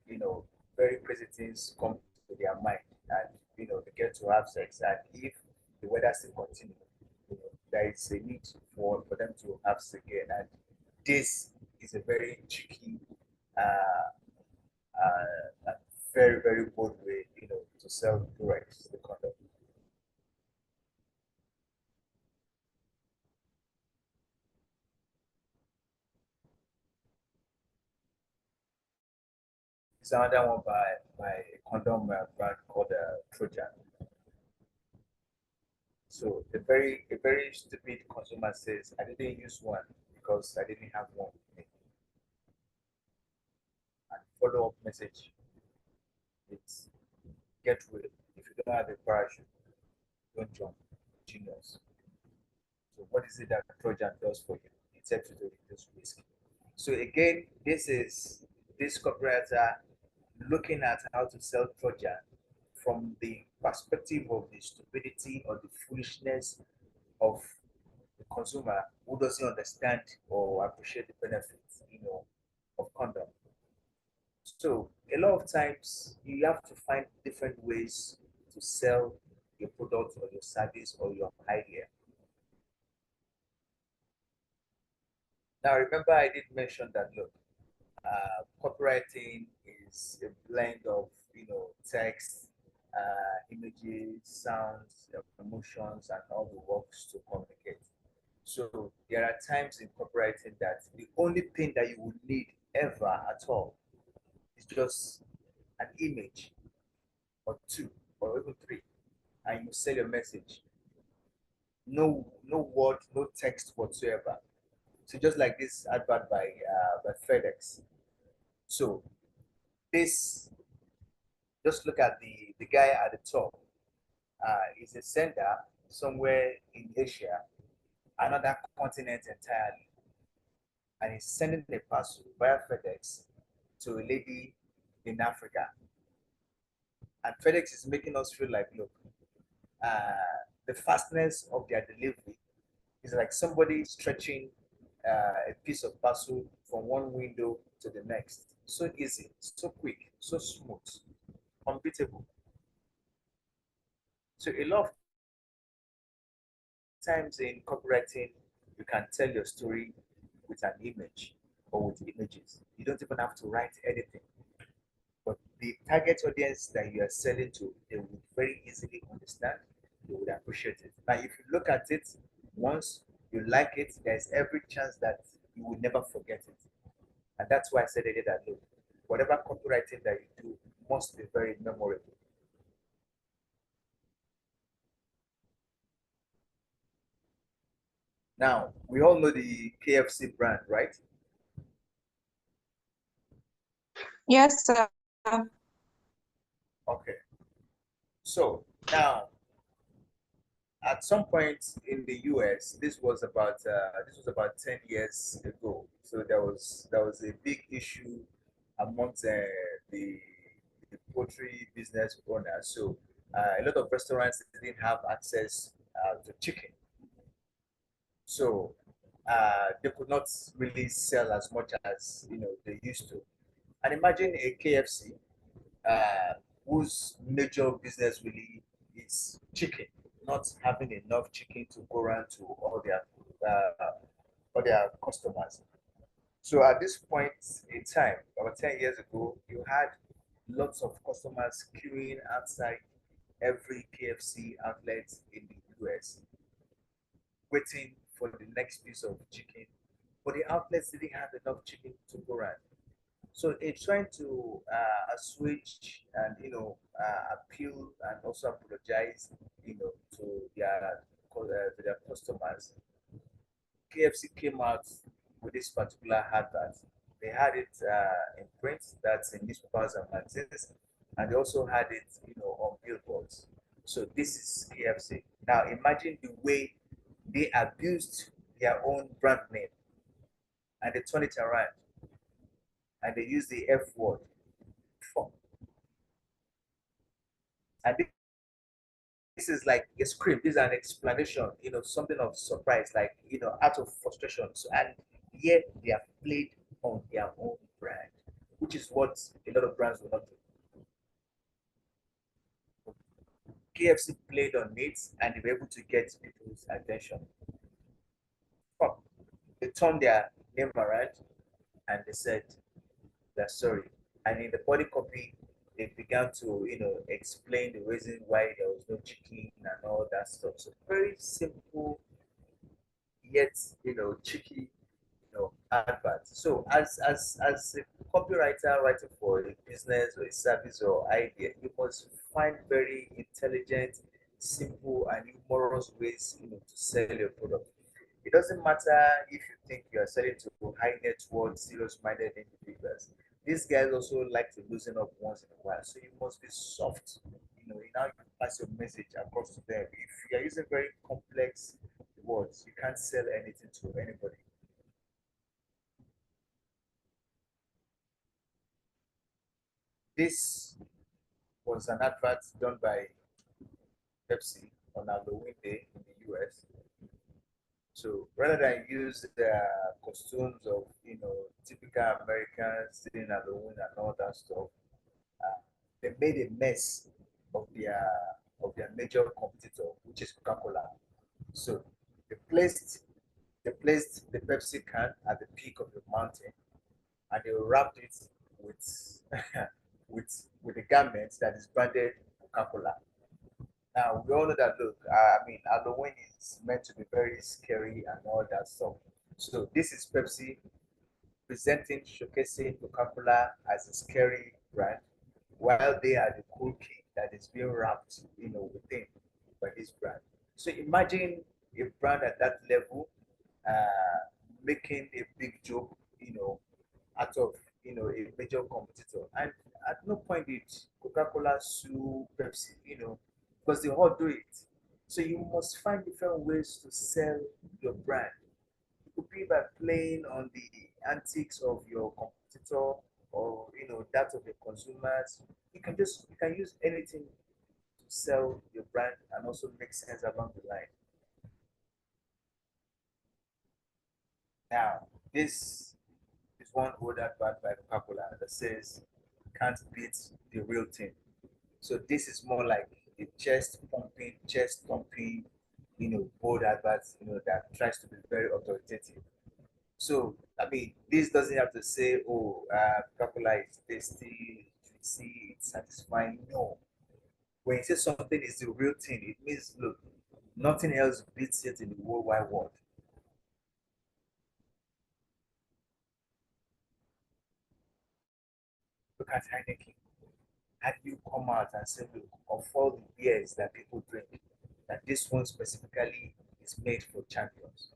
Speaker 3: very crazy things come to their mind, and they get to have sex. And if the weather still continues, there is a need for them to have sex again. And this is a very tricky, and very, very bold way, to sell Durex, the condom. It's another one by a condom brand called Trojan. So a very stupid consumer says, I didn't use one because I didn't have one. And follow-up message, it's get real. If you don't have a parachute, don't jump. Genius. So what is it that Trojan does for you? It helps you to reduce risk. So again, this is this copywriter looking at how to sell Trojan from the perspective of the stupidity or the foolishness of the consumer who doesn't understand or appreciate the benefits, of condom. So a lot of times you have to find different ways to sell your product or your service or your idea. Now remember I did mention that look, copywriting is a blend of text, images, sounds, emotions, and all the works to communicate. So there are times in copywriting that the only thing that you would need ever at all is just an image or two or even three, and you sell your message. No word, no text whatsoever. So just like this advert by FedEx. So this, just look at the guy at the top. Is a sender somewhere in Asia, another continent entirely, and he's sending a parcel via FedEx to a lady in Africa. And FedEx is making us feel like, look, the fastness of their delivery is like somebody stretching a piece of parcel from one window to the next. So easy, so quick, so smooth, unbeatable. So a lot of times in copywriting, you can tell your story with an image or with images. You don't even have to write anything. But the target audience that you are selling to, they would very easily understand, they would appreciate it. Now, if you look at it once, you like it, there's every chance that you will never forget it. And that's why I said earlier that look, whatever copywriting that you do must be very memorable. Now, we all know the KFC brand, right?
Speaker 5: Yes, sir.
Speaker 3: Okay. So now, at some point in the US, this was about 10 years ago. So there was a big issue amongst the the poultry business owners. So a lot of restaurants didn't have access to chicken. So they could not really sell as much as they used to. And imagine a KFC uh, whose major business really is chicken, not having enough chicken to go around to all their customers. So at this point in time, about 10 years ago, you had lots of customers queuing outside every KFC outlet in the US, waiting for the next piece of chicken. But the outlets didn't have enough chicken to go around. So it's trying to assuage and appeal and also apologize to their customers. KFC came out with this particular advert. They had it in print, that's in newspapers and magazines, and they also had it on billboards. So this is KFC. Now imagine the way they abused their own brand name and they turned it around and they use the F word. And this is like a script, this is an explanation, something of surprise, like, out of frustration. So, and yet they have played on their own brand, which is what a lot of brands will not do. KFC played on it and they were able to get people's attention. They turned their name around and they said they're sorry. And in the body copy, they began to, explain the reason why there was no chicken and all that stuff. So very simple, yet, cheeky, advert. So as a copywriter writing for a business or a service or idea, you must find very intelligent, simple, and humorous ways, to sell your product. It doesn't matter if you think you are selling to high net worth, serious-minded individuals. These guys also like to loosen up once in a while. So you must be soft, in how you pass your message across to them. If you are using very complex words, you can't sell anything to anybody. This was an advert done by Pepsi on Halloween Day in the US. So rather than use the costumes of typical Americans sitting Halloween and all that stuff, they made a mess of their major competitor, which is Coca-Cola. So they placed they placed the Pepsi can at the peak of the mountain, and they wrapped it with with a garment that is branded Coca-Cola. Now we all know that. Look, I mean, Halloween is meant to be very scary and all that stuff. So this is Pepsi presenting, showcasing Coca-Cola as a scary brand, while they are the cool kid that is being wrapped, within by this brand. So imagine a brand at that level uh, making a big joke, out of a major competitor, and at no point did Coca-Cola sue Pepsi, because they all do it. So you must find different ways to sell your brand. It could be by playing on the antics of your competitor or that of your consumers. You can use anything to sell your brand and also make sense along the line. Now, this is one old advert by Coca-Cola that says can't beat the real thing. So this is more like a chest pumping, bold advert, that tries to be very authoritative. So, I mean, this doesn't have to say, oh, Coca-Cola is tasty, juicy, it's satisfying. No. When you say something is the real thing, it means, look, nothing else beats it in the whole wide world. Look at Heineken. How do you come out and say, look, of all the beers that people drink, that this one specifically is made for champions?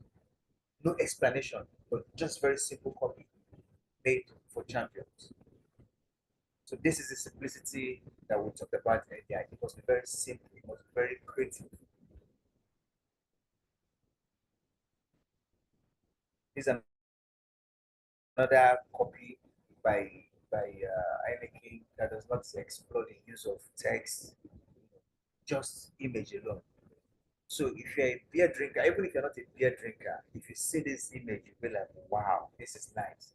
Speaker 3: No explanation, but just very simple copy, made for champions. So this is the simplicity that we talked about earlier. It must be very simple. It must be very creative. This is another copy by Heineken that does not explore the use of text, just image alone. So if you're a beer drinker, even if you're not a beer drinker, if you see this image, you'll be like, wow, this is nice.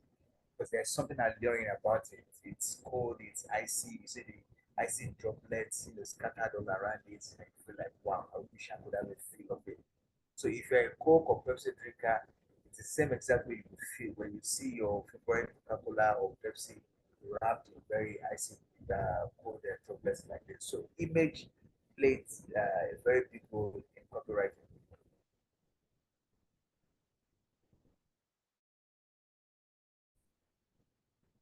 Speaker 3: Because there's something alluring about it. It's cold, it's icy, you see the icy droplets, scattered all around it, and you feel like, wow, I wish I could have a feel of it. So if you're a Coke or Pepsi drinker, it's the same exact way you feel when you see your favorite Coca-Cola or Pepsi wrapped in very icy cold droplets like this. So image plays a very big role in copywriting.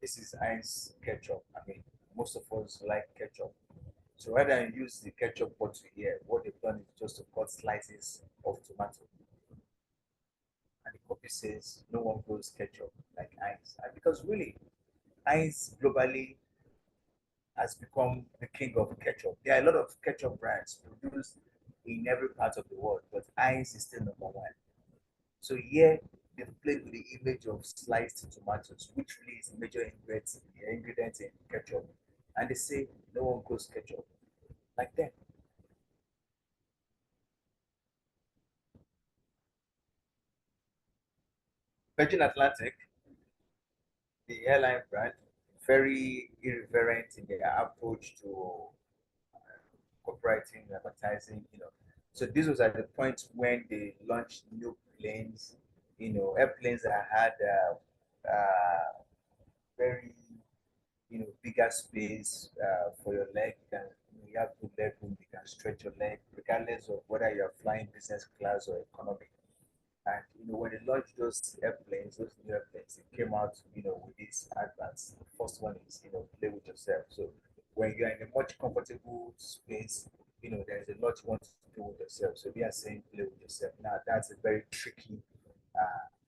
Speaker 3: This is Heinz ketchup. I mean, most of us like ketchup. So rather than use the ketchup bottle here, what they've done is just to cut slices of tomato. And the copy says no one grows ketchup like Heinz. And because really, Heinz globally has become the king of ketchup. There are a lot of ketchup brands produced in every part of the world, but Heinz is still number one. So here they've played with the image of sliced tomatoes, which really is a major ingredient in ketchup. And they say no one grows ketchup like that. Virgin Atlantic, the airline brand, very irreverent in their approach to copywriting, advertising. So this was at the point when they launched new planes, airplanes that had very bigger space for your leg. You have good leg room, you can stretch your leg, regardless of whether you're flying business class or economy. And when they launched those airplanes, those new airplanes, it came out, with these adverts. The first one is, play with yourself. So when you're in a much comfortable space, there's a lot you want to do with yourself. So they are saying play with yourself. Now that's a very tricky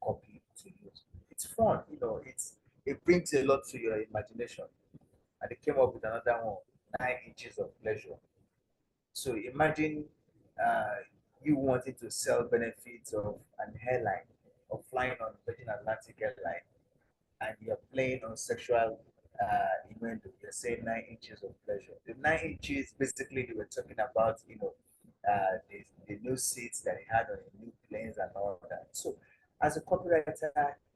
Speaker 3: copy to use. It's fun, it brings a lot to your imagination. And they came up with another one, 9 inches of pleasure. So imagine uh, you wanting to sell benefits of an airline or flying on Virgin Atlantic airline, and you're playing on sexual innuendo. You're saying 9 inches of pleasure. The 9 inches, basically, they were talking about, the new seats that they had on the new planes and all that. So, as a copywriter,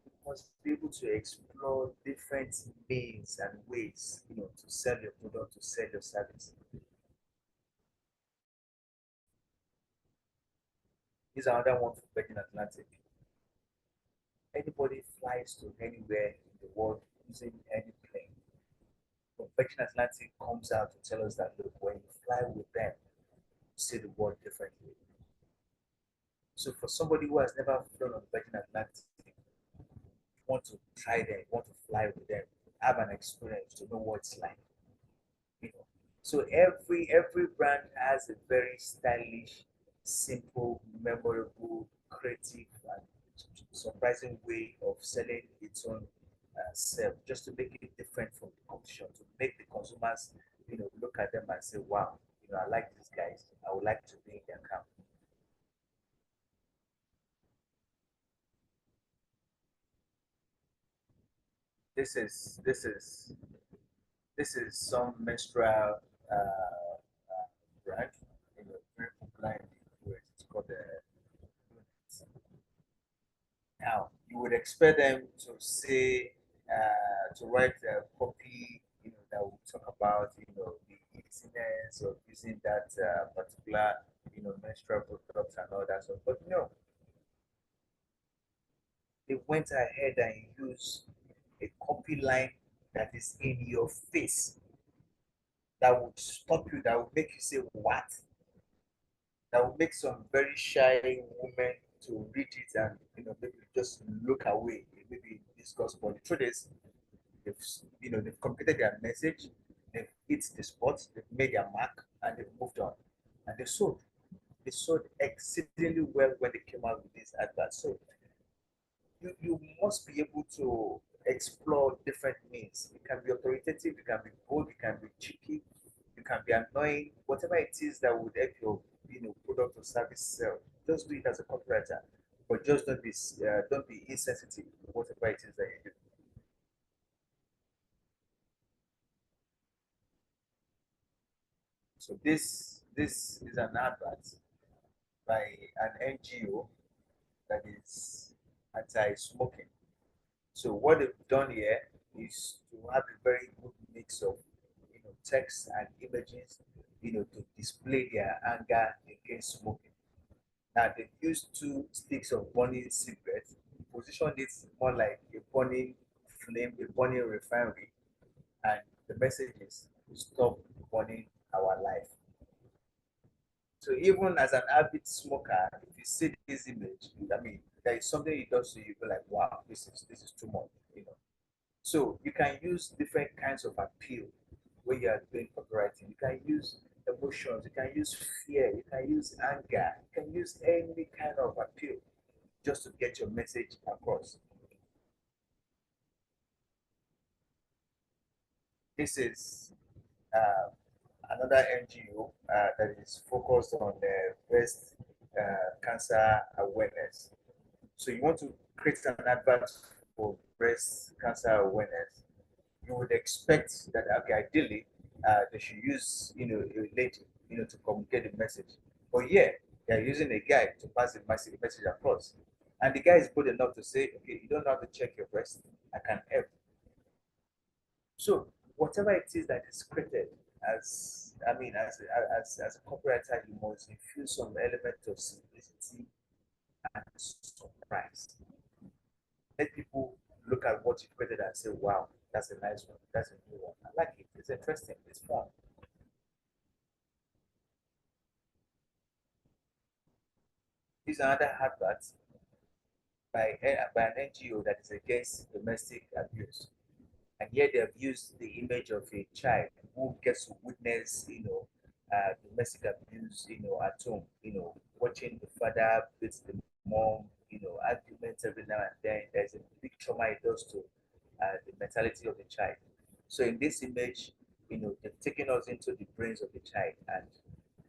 Speaker 3: you must be able to explore different means and ways, to sell your product, to sell your service. Here's another one for Virgin Atlantic. Anybody flies to anywhere in the world using any plane. But Virgin Atlantic comes out to tell us that, look, when you fly with them, you see the world differently. So for somebody who has never flown on Virgin Atlantic, you want to try them, you want to fly with them, have an experience to know what it's like. you know. So every brand has a very stylish, simple, memorable, creative, and surprising way of selling its own self, just to make it different from the competition, to make the consumers, look at them and say, "Wow, I like these guys. I would like to be in their camp." This is this is this is some menstrual brand, very popular in the US. It's called now, you would expect them to say, to write a copy, that will talk about, the easiness of using that particular, menstrual product and all that stuff. But no, they went ahead and used a copy line that is in your face, that would stop you, that would make you say, what? That would make some very shy women to read it and, maybe just look away, maybe discuss. But the truth is, they've completed their message, they've hit the spot, they've made their mark, and they've moved on, and they sold. They sold exceedingly well when they came out with this advert. So you must be able to explore different means. It can be authoritative, it can be bold, it can be cheeky, You can be annoying, whatever it is that would help your product or service sell. Just do it as a copywriter, but just don't be insensitive to whatever it is that you do. So this is an advert by an NGO that is anti-smoking. So what they've done here is to have a very good mix of text and images, to display their anger against smoking. Now they've used 2 sticks of burning cigarettes, positioned it more like a burning flame, a burning refinery, and the message is stop burning our life. So even as an avid smoker, if you see this image, I mean, there is something it does to you, be like, wow, this is too much. So you can use different kinds of appeal when you are doing copywriting. You can use emotions, you can use fear, you can use anger, you can use any kind of appeal just to get your message across. This is another NGO that is focused on breast cancer awareness. So you want to create an advert for breast cancer awareness. You would expect that, okay, ideally, they should use, a lady, to communicate the message. But yeah, they're using a guy to pass the message across. And the guy is good enough to say, okay, you don't have to check your breast, I can help. So whatever it is that is created, as a copywriter, you must infuse some element of simplicity and surprise. Let people look at what you created and say, wow, that's a nice one, that's a new one. I like it, it's interesting, it's fun. These are other adverts by an NGO that is against domestic abuse. And here they have used the image of a child who gets to witness, domestic abuse, at home, watching the father beat the mom, arguments every now and then. There's a big trauma it does to the mentality of the child. So in this image, they've taken us into the brains of the child, and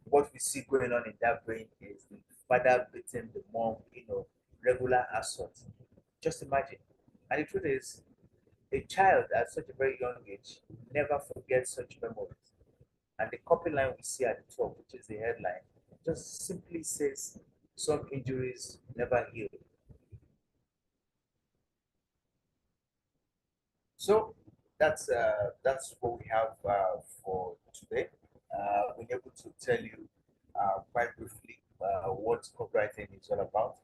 Speaker 3: what we see going on in that brain is the father beating the mom, regular assault. Just imagine. And the truth is, a child at such a very young age never forgets such memories. And the copy line we see at the top, which is the headline, just simply says, some injuries never heal. So that's what we have for today. We're able to tell you quite briefly what copywriting is all about,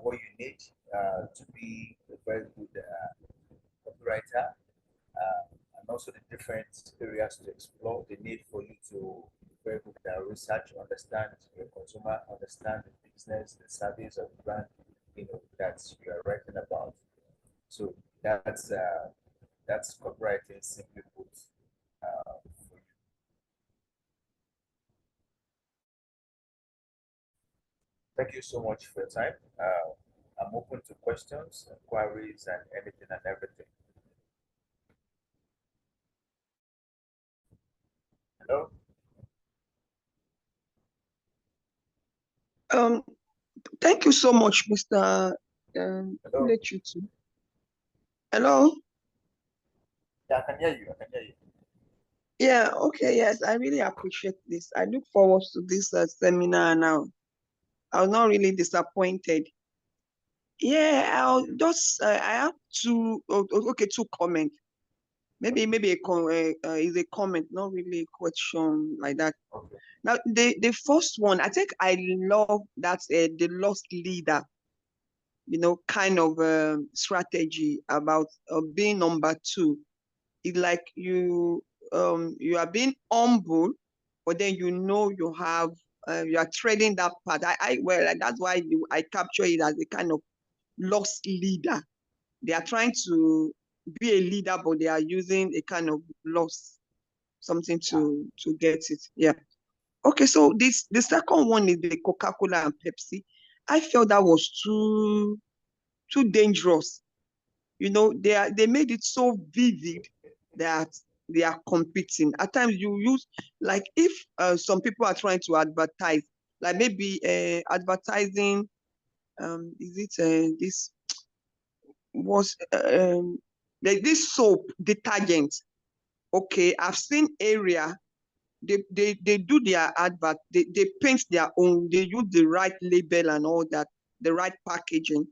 Speaker 3: what you need to be a very good copywriter, and also the different areas to explore. The need for you to very good research, understand your consumer, understand the business, the service of the brand, that you are writing about. So that's copywriting simply put for you. Thank you so much for your time. I'm open to questions, inquiries, and anything and everything. Hello?
Speaker 8: Thank you so much, Mr.
Speaker 3: Hello?
Speaker 8: Kunle Shittu. Hello?
Speaker 3: Yeah, I can hear you. I can hear you.
Speaker 8: Yeah, okay, yes, I really appreciate this. I look forward to this seminar now. I was not really disappointed. Yeah, I'll just, I have two comments. Maybe is a comment, not really a question like that.
Speaker 3: Okay.
Speaker 8: Now, the first one, I think I love that the lost leader, kind of strategy about being number 2. It's like you are being humble, but then you have you are trading that part. That's why I capture it as a kind of lost leader. They are trying to be a leader, but they are using a kind of loss, something to get it. Yeah. Okay, so the second one is the Coca-Cola and Pepsi. I felt that was too dangerous. They made it so vivid that they are competing. At times you use, like if some people are trying to advertise, like maybe advertising, is it this was like this soap detergent. Okay, I've seen area they do their advert, they paint their own, they use the right label and all that, the right packaging,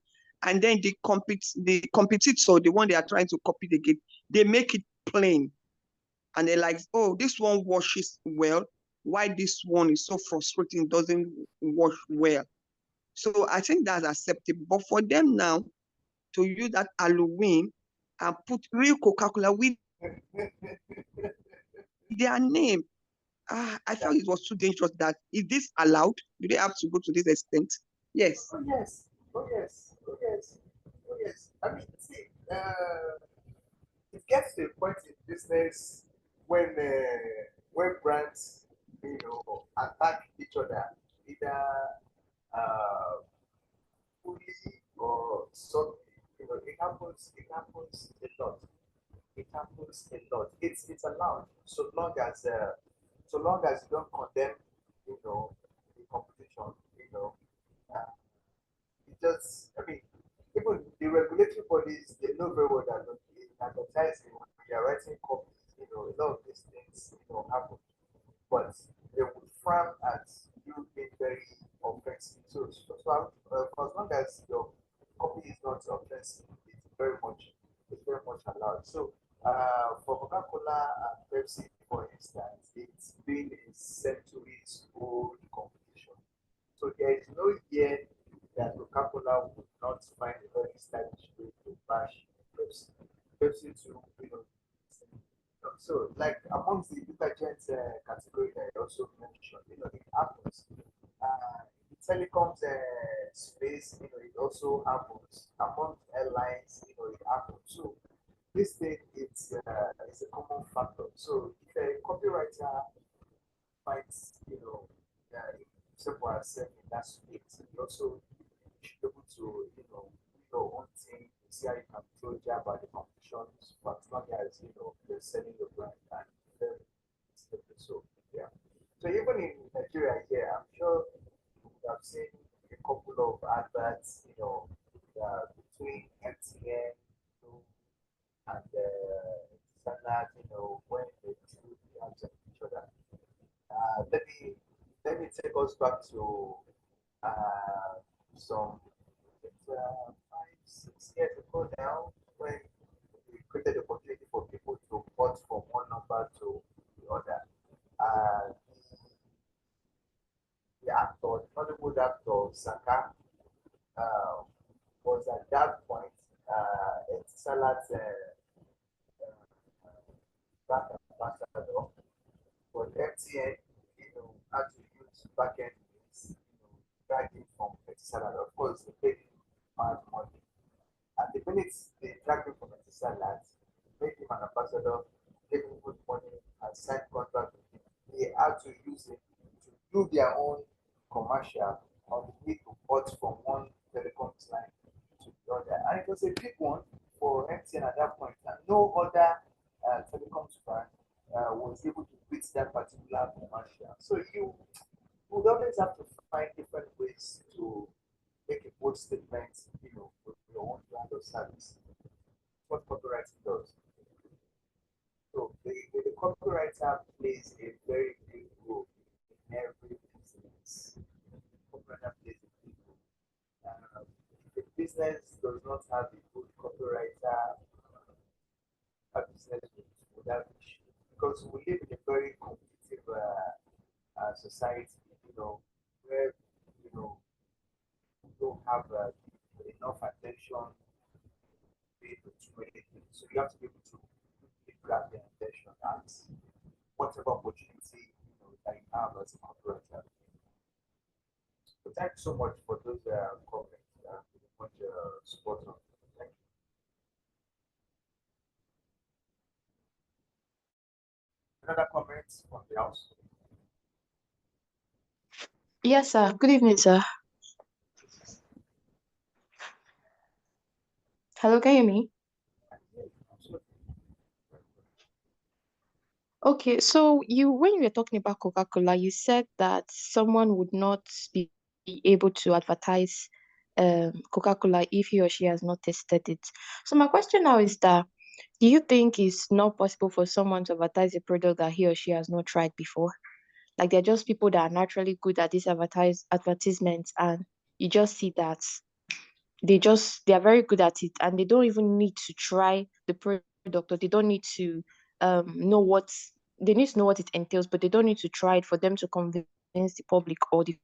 Speaker 8: and then the competitor, the one they are trying to copy again, they make it plain, and they're like, oh, this one washes well, why this one is so frustrating, doesn't wash well. So I think that's acceptable. But for them now to use that Halloween and put real Coca-Cola with their name, I felt it was too dangerous. That is this allowed? Do they have to go to this extent? Yes.
Speaker 3: Oh yes. Oh yes. Oh yes. Oh yes. I mean, see, it gets to a point in business when brands, attack each other, either uh, fully or subtly. It happens. It happens a lot. It happens a lot. It's allowed so long as you don't condemn, the competition. Uh, it just, I mean, even the regulatory bodies, they know very well that in advertising, when you're writing copies, a lot of these things, happen. But they would frown at you being very offensive. For as long as your copy is not offensive, it's very much allowed. So for Coca-Cola and Pepsi, for instance, it's been a centuries old competition. So there is no year that Coca-Cola would not find a very stylish way to bash Pepsi. Pepsi too, so like amongst the detergent category that I also mentioned, it happens. The telecoms space, it also happens. Among airlines, it happens. So this thing it's a common factor. So if a copywriter finds, simple as saying in that space, you also should be able to, do your own thing, see how you can throw jab at the competitions, but as long as, you're selling your brand and then so yeah. So even in Nigeria here, I'm sure you would have seen a couple of adverts, between MTN, and Standard, when they do the ads of each other. Let me take us back to uh, some 5, 6 years ago now, when we created the opportunity for people to port from one number to the other. The actor, the Hollywood actor Saka, uh, was at that point Salad's brand ambassador. But MTN, had to use backend is, dragging from Salad. Of course, they paid him bad money. And the minute they dragged him from Salad, made him an ambassador, gave him good money, and signed contract with him, they had to use it to do their own commercial on the way to port from one telecom line to the other. And it was a big one for MTN at that point. And no other telecom brand was able to beat that particular commercial. So you would always have to find different ways to make a bold statement, with your own brand or service. What copywriting does. So the copywriter plays a very big role in every business. Copywriter plays a big role. If a business does not have a good copywriter, a business would have issues, because we live in a very competitive society, where we don't have enough attention paid to too many things. So you have to be able to really grab their attention at whatever opportunity that you have as a copywriter. So thanks so much for those comments. Much support on. Thank you. Another comment from the house.
Speaker 5: Yes, sir. Good evening, sir. Hello, can you hear me?
Speaker 3: Absolutely.
Speaker 5: Okay, so when you were talking about Coca-Cola, you said that someone would not be able to advertise Coca-Cola if he or she has not tested it. So my question now is that, do you think it's not possible for someone to advertise a product that he or she has not tried before? Like they're just people that are naturally good at these advertisements, and you just see that they are very good at it, and they don't even need to try the product, or they don't need to know what they need to know what it entails, but they don't need to try it for them to convince the public or the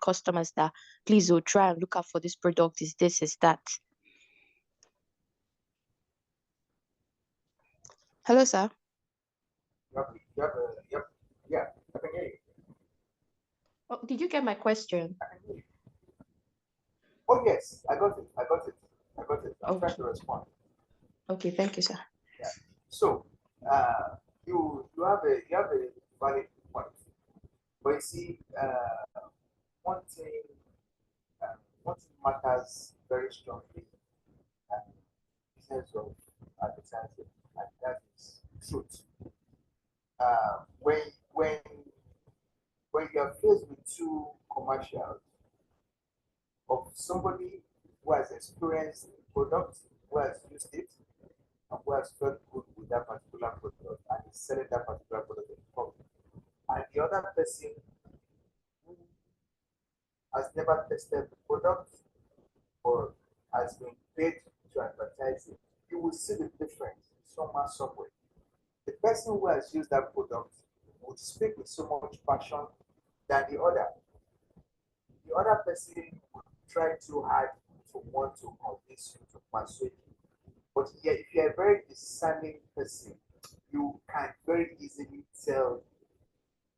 Speaker 5: customers that please oh, try and look out for this product, is this, is that. Hello, sir.
Speaker 3: Yep, yeah, I can hear you.
Speaker 5: Oh, did you get my question?
Speaker 3: I can hear you. Oh yes, I got it. I'm trying
Speaker 5: Okay.
Speaker 3: to respond.
Speaker 5: Okay, thank you, sir.
Speaker 3: Yeah. So, you have a valid point, but you see, one thing one thing matters very strongly in terms of advertising, and that is truth. When when you are faced with two commercials of somebody who has experienced the product, who has used it, and who has felt good with that particular product and is selling that particular product in public, and the other person who has never tested the product or has been paid to advertise it, you will see the difference somewhere, somewhere. The person who has used that product would speak with so much passion than the other. The other person would try too hard to want to convince you, to persuade you. But yeah, if you're a very discerning person, you can very easily tell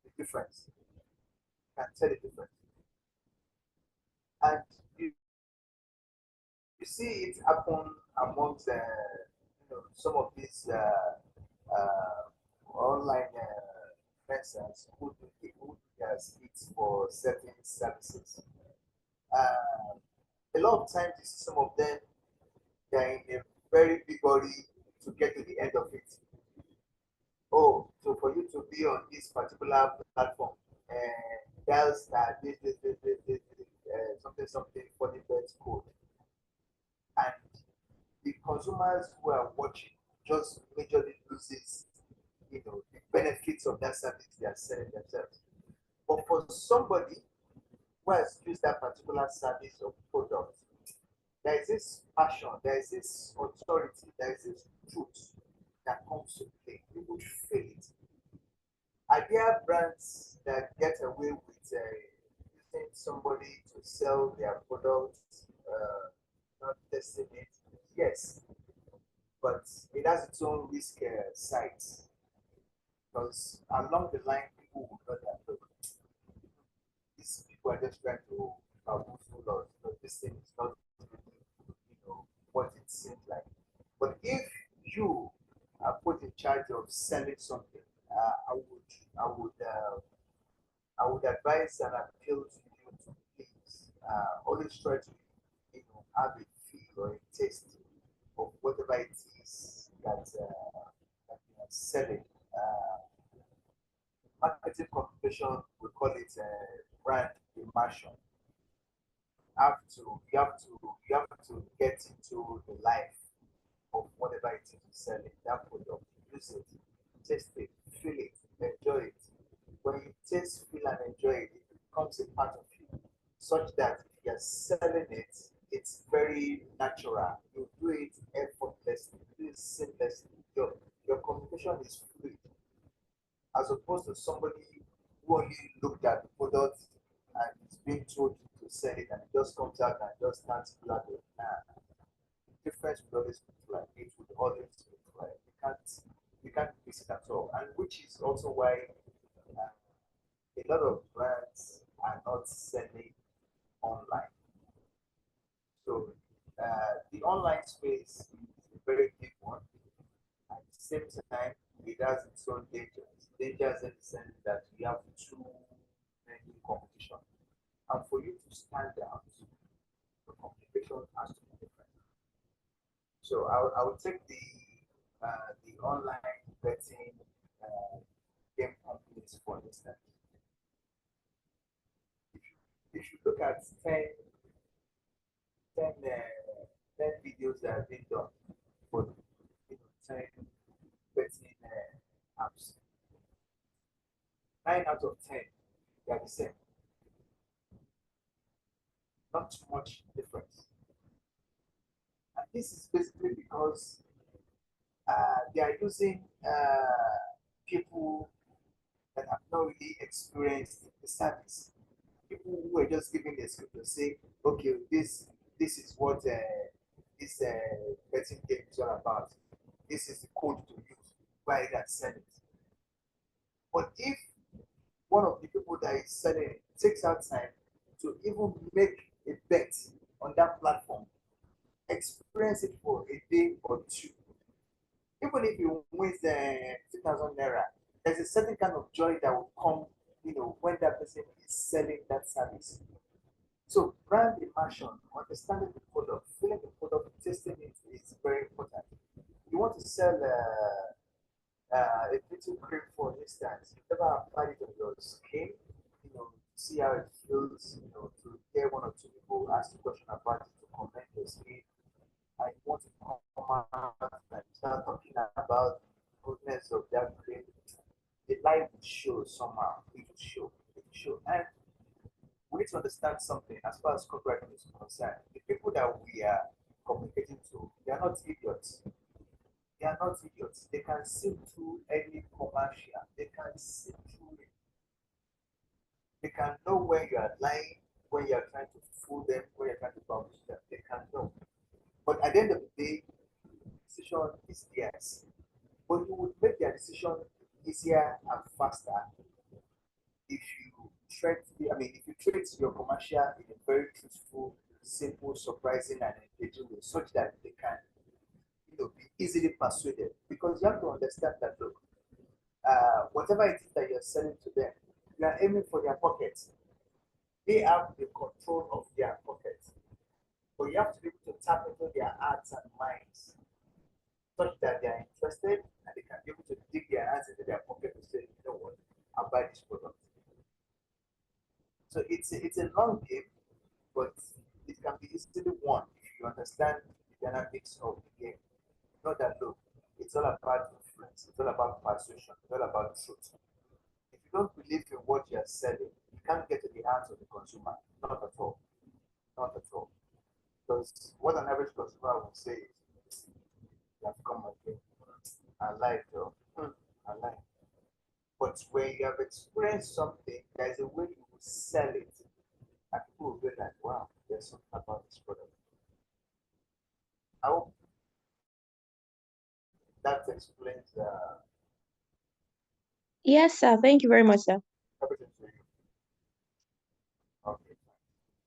Speaker 3: the difference. You can tell the difference. And you see it happen amongst some of these online influencers who do their speaks for certain services. Uh, a lot of times you see some of them, they're in a very big hurry to get to the end of it. Oh, so for you to be on this particular platform, dial star something something for the best code, and the consumers who are watching just majorly loses, the benefits of that service they are selling themselves. But for somebody who has used that particular service or product, there is this passion, there is this authority, there is this truth that comes to play. You would feel it. Are there brands that get away with using somebody to sell their products, not testing it? Yes, but it has its own risk sides, because along the line, people will know that look, these people are just trying to fool us. But this thing is not really, what it seems like. But if you are put in charge of selling something, I would advise and appeal to you to please always try to have a feel or a taste of whatever it is that you are selling. Marketing communication, we call it brand immersion. You have to get into the life of whatever it is you're selling, that product, use it, taste it, feel it, enjoy it. When you taste, feel, and enjoy it, it becomes a part of you, such that if you're selling it, it's very natural. You do it effortlessly, you do it seamlessly. Your communication is fluid, as opposed to somebody who only looked at the product and is being told to sell it, and it just comes out and just starts blabbing. The difference would always be like it would always be like you can't fix it at all, and which is also why a lot of brands are not selling online. So the online space is a very big one. At the same time, it has its own dangers. Dangers in the sense that you have too many competition. And for you to stand out, the competition has to be different. So I would take the online betting game companies, for instance. If you look at 10 videos that have been done for 10 betting apps, 9 out of 10 they are the same. Not too much difference. And this is basically because they are using people that have not really experienced the service. People who are just giving the script to say, okay, this is what this betting game is all about. This is the code to use, buy it and sell it. But if one of the people that is selling it takes out time to even make a bet on that platform, experience it for a day or two, even if you win 2,000 naira, there's a certain kind of joy that will come, when that person is selling that service. So brand immersion, understanding the product, feeling the product, testing it is very important. You want to sell a little cream, for instance, you never applied it on your skin, see how it feels, to get one or two people ask you a question about it to comment your skin. I want to come out and start talking about the goodness of that cream. The light will show somehow. It will show. It will show. And we need to understand something as far as copywriting is concerned. The people that we are communicating to, they are not idiots. They are not idiots. They can see through any commercial. They can see through it. They can know when you are lying, when you are trying to fool them, when you are trying to publish them. They can know. But at the end of the day, decision is theirs. But you would make their decision easier and faster if you if you treat your commercial in a very truthful, simple, surprising, and engaging way, such that they can, be easily persuaded. Because you have to understand that, look, whatever it is that you're selling to them, you are aiming for their pockets. They have the control of their pockets. But you have to be able to tap into their hearts and minds such that they are interested and they can be able to dig their hands into their pocket to say, you know what, I'll buy this product. So it's a long game, but it can be easily won if you understand the dynamics of the game. Not that, look, it's all about influence, it's all about persuasion, it's all about truth. If you don't believe in what you're selling, you can't get to the hands of the consumer. Not at all. Not at all. Because what an average consumer will say is, you have come again. I like though. I like. But when you have experienced something, there's a way you will sell it. And people will be like, wow, there's something about this product. I hope that explains
Speaker 5: Yes, sir. Thank you very much, sir.
Speaker 3: everything to you. Okay.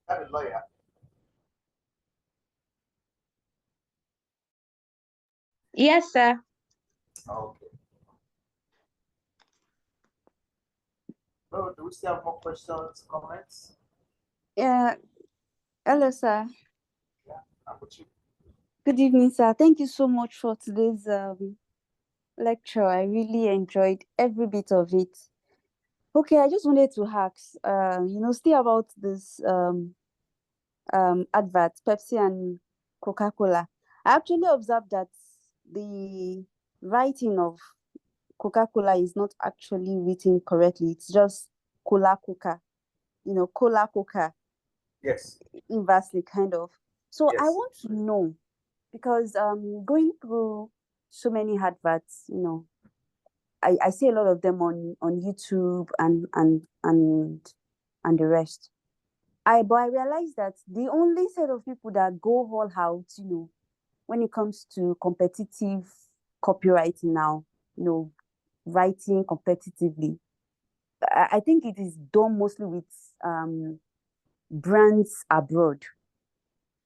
Speaker 3: I'm a lawyer.
Speaker 5: Yes, sir.
Speaker 3: Okay. So, do we still have more questions, comments?
Speaker 6: Yeah. Hello, sir.
Speaker 3: Yeah, I'm with you.
Speaker 6: Good evening, sir. Thank you so much for today's lecture. I really enjoyed every bit of it. Okay, I just wanted to ask, still about this advert, Pepsi and Coca-Cola. I actually observed that the writing of Coca-Cola is not actually written correctly. It's just Cola Coca, Cola Coca,
Speaker 3: Yes.
Speaker 6: inversely kind of. So I
Speaker 3: Yes.
Speaker 6: want to know, because going through so many adverts, I see a lot of them on YouTube and the rest. But I realized that the only set of people that go all out, when it comes to competitive copywriting now, writing competitively, I think it is done mostly with brands abroad.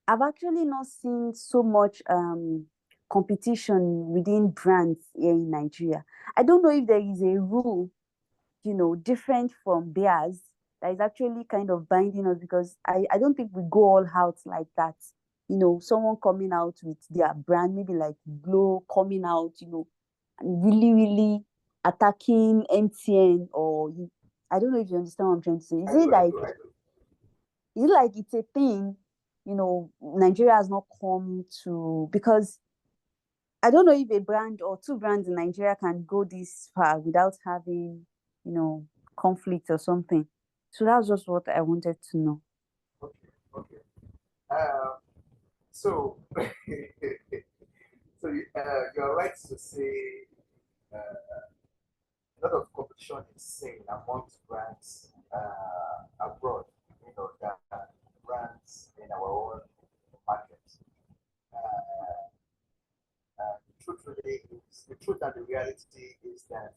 Speaker 6: I've actually not seen so much competition within brands here in Nigeria. I don't know if there is a rule, different from theirs that is actually kind of binding us, because I don't think we go all out like that. Someone coming out with their brand, maybe like Glow coming out, and really, really attacking MTN, or I don't know if you understand what I'm trying to say.
Speaker 3: I do, I do.
Speaker 6: Is it like it's a thing, Nigeria has not come to, because I don't know if a brand or two brands in Nigeria can go this far without having, conflict or something. So that's just what I wanted to know.
Speaker 3: Okay. So, you're right to say a lot of competition is seen amongst brands abroad. That brands in our own market. Uh, the truth and the reality is that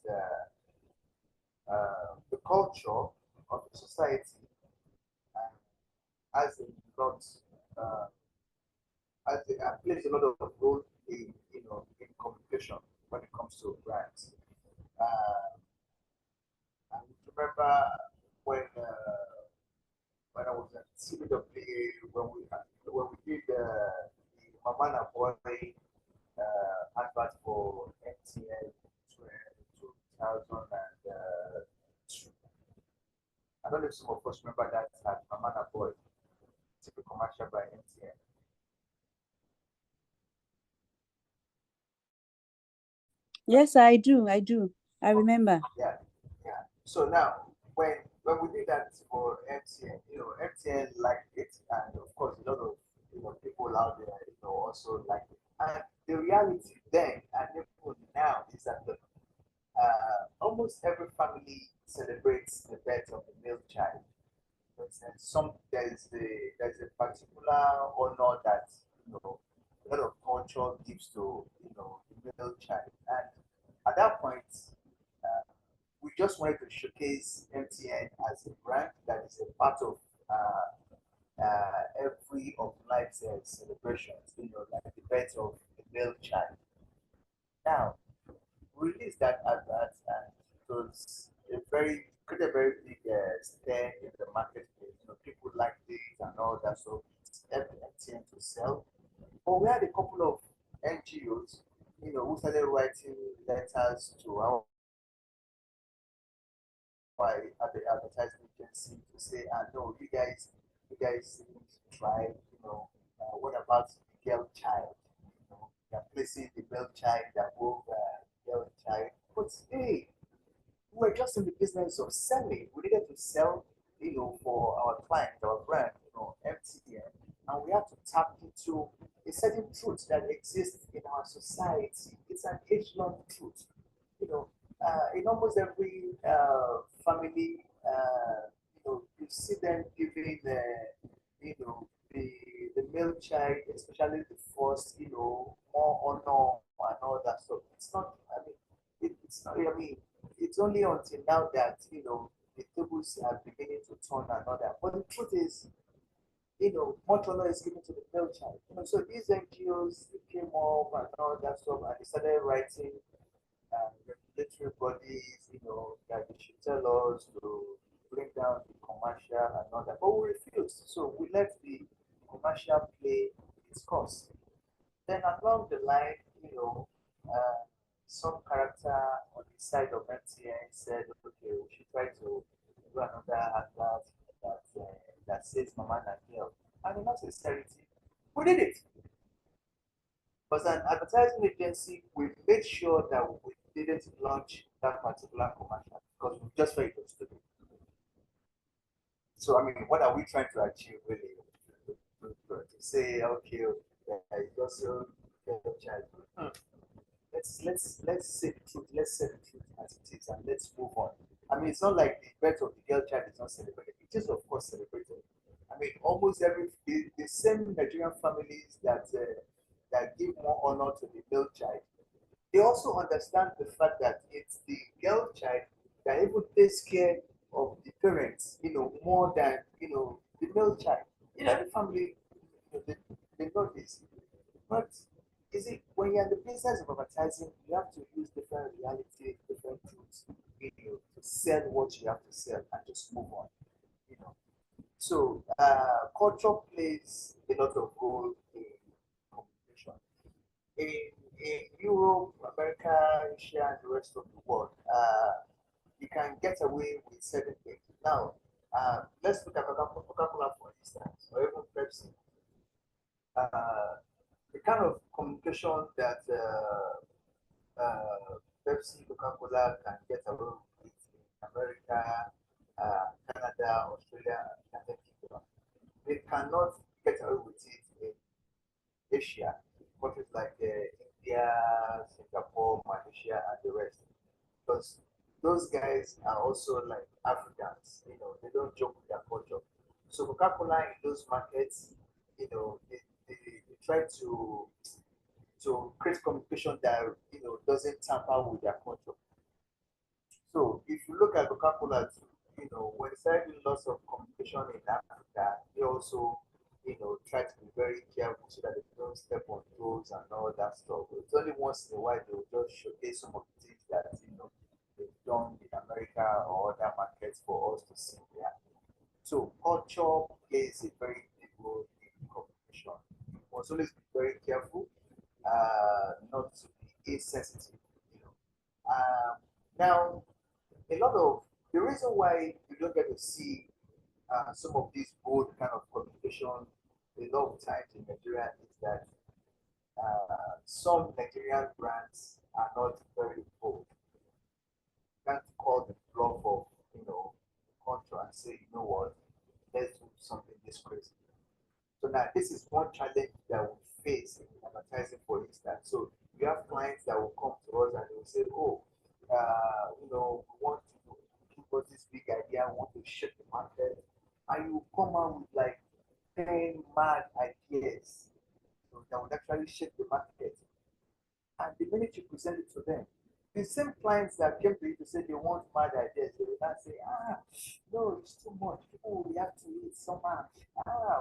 Speaker 3: the culture of the society has a lot, uh, plays a lot of role in communication when it comes to brands. Uh, I remember when I was at CBWA when we did the Mamana Boy advert for MTN 2002. I don't know if some of us remember that at Mamana Boy, TV commercial by MTN.
Speaker 6: Yes, I do. I remember.
Speaker 3: Yeah. So now, when we did that for MTN, MTN liked it, and of course, a lot of people out there, also like it. And the reality then and even now is that almost every family celebrates the birth of the male child. For instance, there's a particular honor that a lot of culture gives to the male child, and at that point, we just wanted to showcase MTN as a brand that is a part of every of life's celebrations, like the birth of the male child. Now, we released that advert, and it was created a very big stir in the marketplace. People liked it and all that, so it's helped MTN to sell. But we had a couple of NGOs, who started writing letters to our at the advertising agency to say, no, you guys need to try, what about the girl child? You're placing the male child above girl child. But hey, we're just in the business of selling. We needed to sell, for our client, our brand, MTN, and we have to tap into a certain truth that exists in our society. It's an age-long truth. In almost every family, you see them giving, the male child, especially the first, more honor and all that. So it's not. I mean, it's not. I mean, it's only until now that the tables are beginning to turn and all that. But the truth is, much honor is given to the male child. So these NGOs came up and all that stuff, and they started writing regulatory bodies, that they should tell us to bring down the commercial and all that. But we refused. So we let the commercial play its course. Then along the line, some character on the side of MTN said, okay, we should try to do another advert that says Mama and Girl. And in all sincerity, we did it. As an advertising agency, we made sure that we didn't launch that particular commercial because we just felt it was stupid. So, I mean, what are we trying to achieve really? To say, okay, it's also a child. Let's say the truth. Let's say the truth as it is, and let's move on. I mean, it's not like the birth of the girl child is not celebrated. It is, of course, celebrated. I mean, almost the same Nigerian families that give more honor to the male child, they also understand the fact that it's the girl child that even takes care of the parents, more than the male child. In every family, they know this. But is it when you're in the business of advertising, you have to use different realities, different truths, to sell what you have to sell and just move on. So culture plays a lot of role in communication. In Europe, America, Asia, and the rest of the world, you can get away with certain things. Now, let's look at Coca-Cola, for instance, or even Pepsi. The kind of communication that Pepsi, Coca-Cola can get away with in America, Canada, Australia, and United Kingdom, they cannot get away with it in Asia, countries like India, Singapore, Malaysia, and the rest. Because those guys are also like Africans, they don't joke with their culture. So Coca-Cola in those markets, they try to create communication that doesn't tamper with their culture. So if you look at Coca-Cola, when they started doing lots of communication in Africa, they also, try to be very careful so that they don't step on toes and all that stuff. It's only once in a while they will just showcase some of the things that they've done in America or other markets for us to see there. So culture plays a very big role in communication. You must always be very careful, not to be insensitive. Now, a lot of the reason why you don't get to see some of these bold kind of communication a lot of times in Nigeria is that some Nigerian brands are not very bold. You can't call the bluff of the country and say, you know what, let's do something this crazy. So now this is one challenge that we face in advertising, for instance. So we have clients that will come to us and they will say, oh, we want to give us this big idea, we want to shape the market. And you come out with like 10 mad ideas that would actually shape the market. And the minute you present it to them, the same clients that came to you to say they want mad ideas, they will not say, no, it's too much. People will react to it somehow.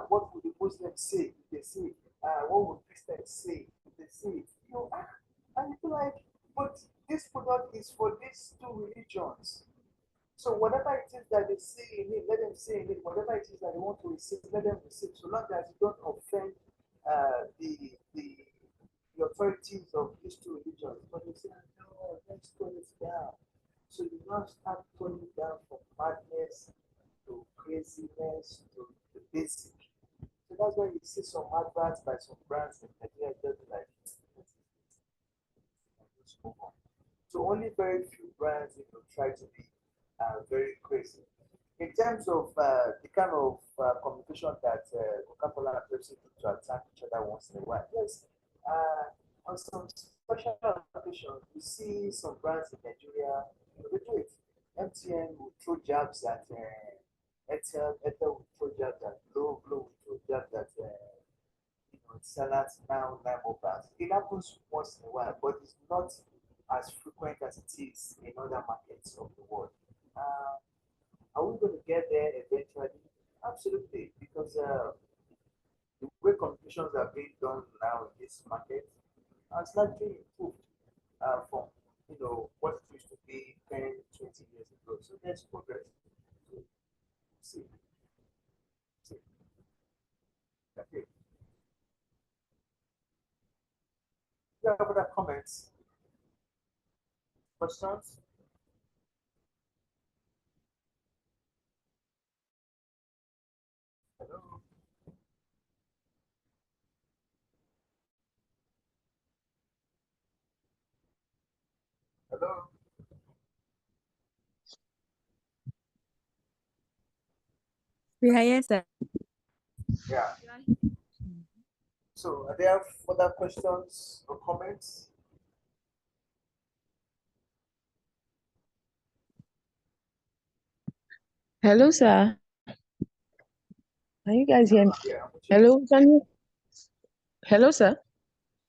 Speaker 3: What would the Muslims say if they say it? What would Christians say if they say it? And you feel like, but this product is for these two religions. So whatever it is that they say in it, let them say in it. Whatever it is that they want to receive, let them receive. So long as you don't offend the authorities of these two religions. But they say, no, let's tone it down. So you now start toning down from madness to craziness to the basic. So that's why you see some adverts by some brands in Nigeria just like, just move on. So only very few brands try to be very crazy. In terms of the kind of communication that Coca-Cola and Pepsi do to attack each other once in a while, yes, on some special occasions, we see some brands in Nigeria, they do it. MTN will throw jabs at Airtel will throw jabs at Glo will throw jabs at sellers now, mobiles. It happens once in a while, but it's not as frequent as it is in other markets of the world. Are we going to get there eventually? Absolutely, because the way communications are being done now in this market are slightly improved from what it used to be 10, 20 years ago. So there's progress. So, see. Okay. Do you have other comments? Questions? Hello? Hello?
Speaker 9: Yes, sir.
Speaker 3: Yeah. So are there further questions or comments?
Speaker 1: Hello, sir. Can you guys hear me?
Speaker 3: Yeah, I'm with you.
Speaker 1: Hello, can you? Hello, sir.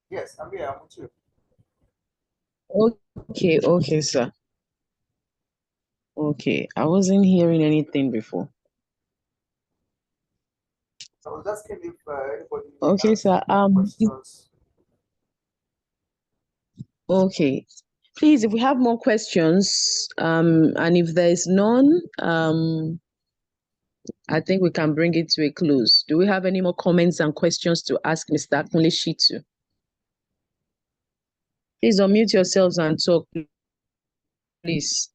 Speaker 3: Yes, I'm here. I'm with you.
Speaker 1: Okay, sir. Okay, I wasn't hearing anything before.
Speaker 3: I was asking if anybody
Speaker 1: Okay,
Speaker 3: has
Speaker 1: sir.
Speaker 3: questions.
Speaker 1: Okay. Please, if we have more questions, and if there is none, I think we can bring it to a close. Do we have any more comments and questions to ask Mr. Kunle Shittu? Please unmute yourselves and talk, please.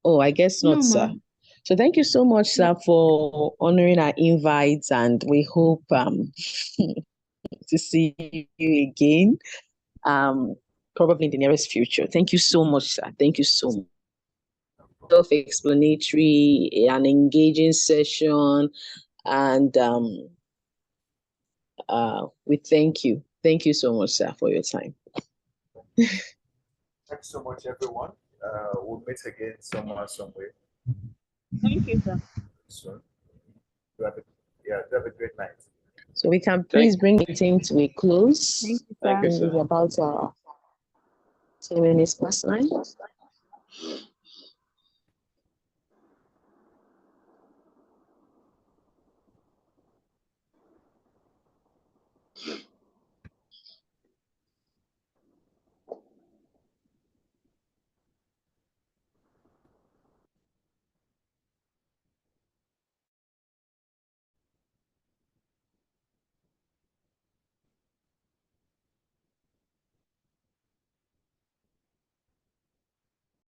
Speaker 1: Oh, I guess not,
Speaker 5: No,
Speaker 1: sir.
Speaker 5: ma'am.
Speaker 1: So thank you so much, sir, for honoring our invites, and we hope to see you again, probably in the nearest future. Thank you so much, sir. Thank you so much. Self-explanatory, an engaging session, and we thank you. Thank you so much, sir, for your time.
Speaker 3: Thanks so much, everyone. We'll meet again somewhere, somewhere
Speaker 7: Thank you, sir.
Speaker 3: soon. You have a great night.
Speaker 1: So we can please bring the meeting to a close.
Speaker 6: Thank you,
Speaker 4: Thank you,
Speaker 6: sir.
Speaker 4: sir.
Speaker 1: Maybe about 10 minutes past 9.